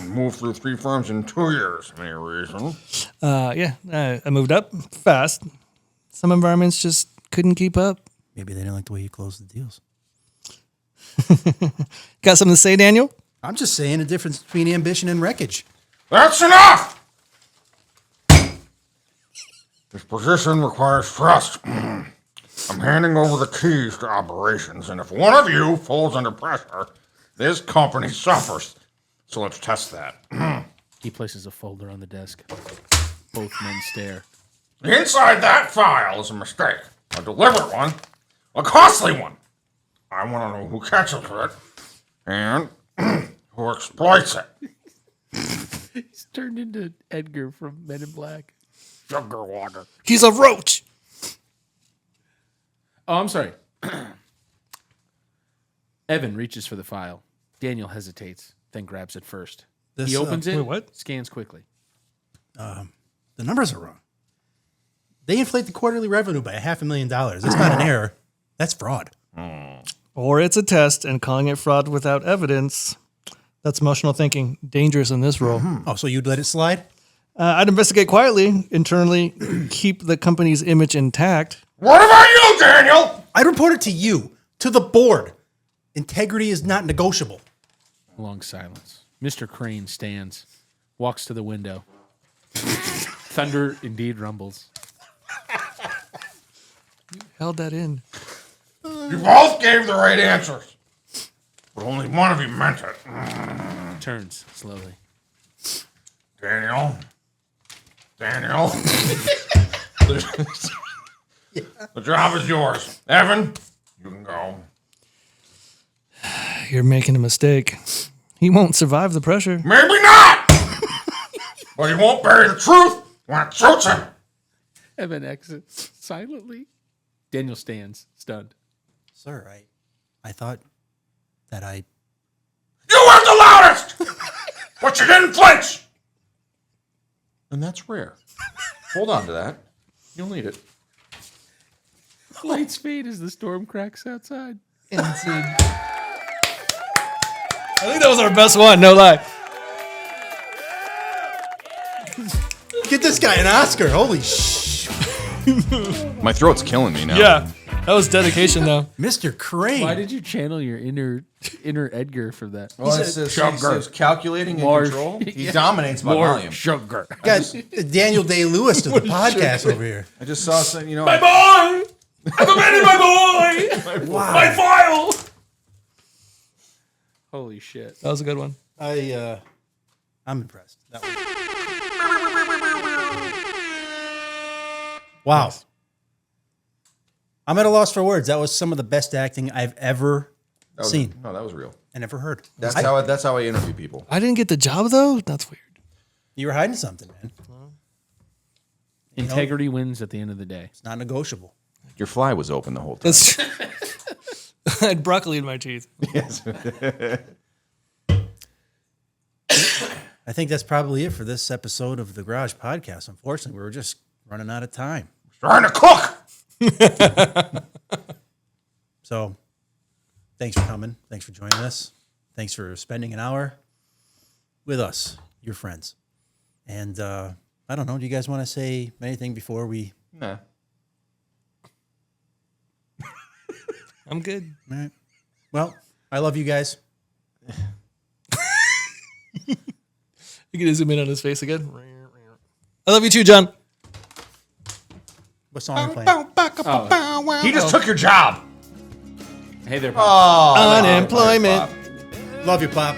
Speaker 6: Moved through 3 firms in 2 years. Any reason?
Speaker 3: I moved up fast. Some environments just couldn't keep up.
Speaker 1: Maybe they didn't like the way you close the deals.
Speaker 3: Got something to say, Daniel?
Speaker 1: I'm just saying the difference between ambition and wreckage.
Speaker 6: That's enough! This position requires trust. I'm handing over the keys to operations, and if one of you falls under pressure, this company suffers. So let's test that.
Speaker 4: He places a folder on the desk. Both men stare.
Speaker 6: Inside that file is a mistake. A deliberate one. A costly one. I want to know who catches it and who exploits it.
Speaker 4: He's turned into Edgar from Men in Black.
Speaker 6: Sugar water.
Speaker 3: He's a roach.
Speaker 4: Oh, I'm sorry. Evan reaches for the file. Daniel hesitates, then grabs it first.
Speaker 1: This,
Speaker 4: He opens it,
Speaker 3: wait, what?
Speaker 4: scans quickly.
Speaker 1: The numbers are wrong. They inflate the quarterly revenue by $500,000. That's not an error. That's fraud.
Speaker 3: Or it's a test, and calling it fraud without evidence. That's emotional thinking. Dangerous in this role.
Speaker 1: Oh, so you'd let it slide?
Speaker 3: I'd investigate quietly, internally, keep the company's image intact.
Speaker 6: What about you, Daniel?
Speaker 1: I'd report it to you, to the board. Integrity is not negotiable.
Speaker 4: Long silence. Mr. Crane stands, walks to the window. Thunder indeed rumbles.
Speaker 3: Held that in.
Speaker 6: You both gave the right answers, but only one of you meant it.
Speaker 4: Turns slowly.
Speaker 6: Daniel. The job is yours. Evan, you can go.
Speaker 3: You're making a mistake. He won't survive the pressure.
Speaker 6: Maybe not! But he won't bury the truth when it suits him.
Speaker 4: Evan exits silently. Daniel stands, stunned.
Speaker 1: Sir, I thought that I...
Speaker 6: You were the loudest! But you didn't flinch!
Speaker 2: And that's rare. Hold on to that. You'll need it.
Speaker 4: Lights fade as the storm cracks outside.
Speaker 3: I think that was our best one, no lie.
Speaker 1: Get this guy an Oscar. Holy sh...
Speaker 2: My throat's killing me now.
Speaker 3: Yeah, that was dedication, though.
Speaker 1: Mr. Crane.
Speaker 4: Why did you channel your inner Edgar for that?
Speaker 2: Well, it says calculating and
Speaker 4: More-
Speaker 2: control. He dominates by
Speaker 4: More
Speaker 2: volume.
Speaker 4: sugar.
Speaker 1: Guys, Daniel Day-Lewis to the podcast over here.
Speaker 2: I just saw some, you know.
Speaker 5: My boy! I've abandoned my boy! My file!
Speaker 4: Holy shit.
Speaker 3: That was a good one.
Speaker 1: I'm impressed. That was... Wow.
Speaker 3: Yes.
Speaker 1: I'm at a loss for words. That was some of the best acting I've ever seen
Speaker 2: No, that was real.
Speaker 1: and ever heard.
Speaker 2: That's how I interview people.
Speaker 3: I didn't get the job though. That's weird.
Speaker 1: You were hiding something, man.
Speaker 4: Integrity wins at the end of the day.
Speaker 1: It's not negotiable.
Speaker 2: Your fly was open the whole time.
Speaker 3: That's I had broccoli in my teeth.
Speaker 2: Yes.
Speaker 1: I think that's probably it for this episode of the Garage Podcast. Unfortunately, we were just running out of time.
Speaker 6: Trying to cook.
Speaker 1: So thanks for coming. Thanks for joining us. Thanks for spending an hour with us, your friends. And I don't know. Do you guys want to say anything before we?
Speaker 2: Nah.
Speaker 3: I'm good.
Speaker 1: All right. Well, I love you guys.
Speaker 3: You can zoom in on his face again. I love you too, John.
Speaker 1: What song are you playing?
Speaker 6: He just took your job.
Speaker 4: Hey there, Pop.
Speaker 3: Unemployment.
Speaker 1: Love you, Pop.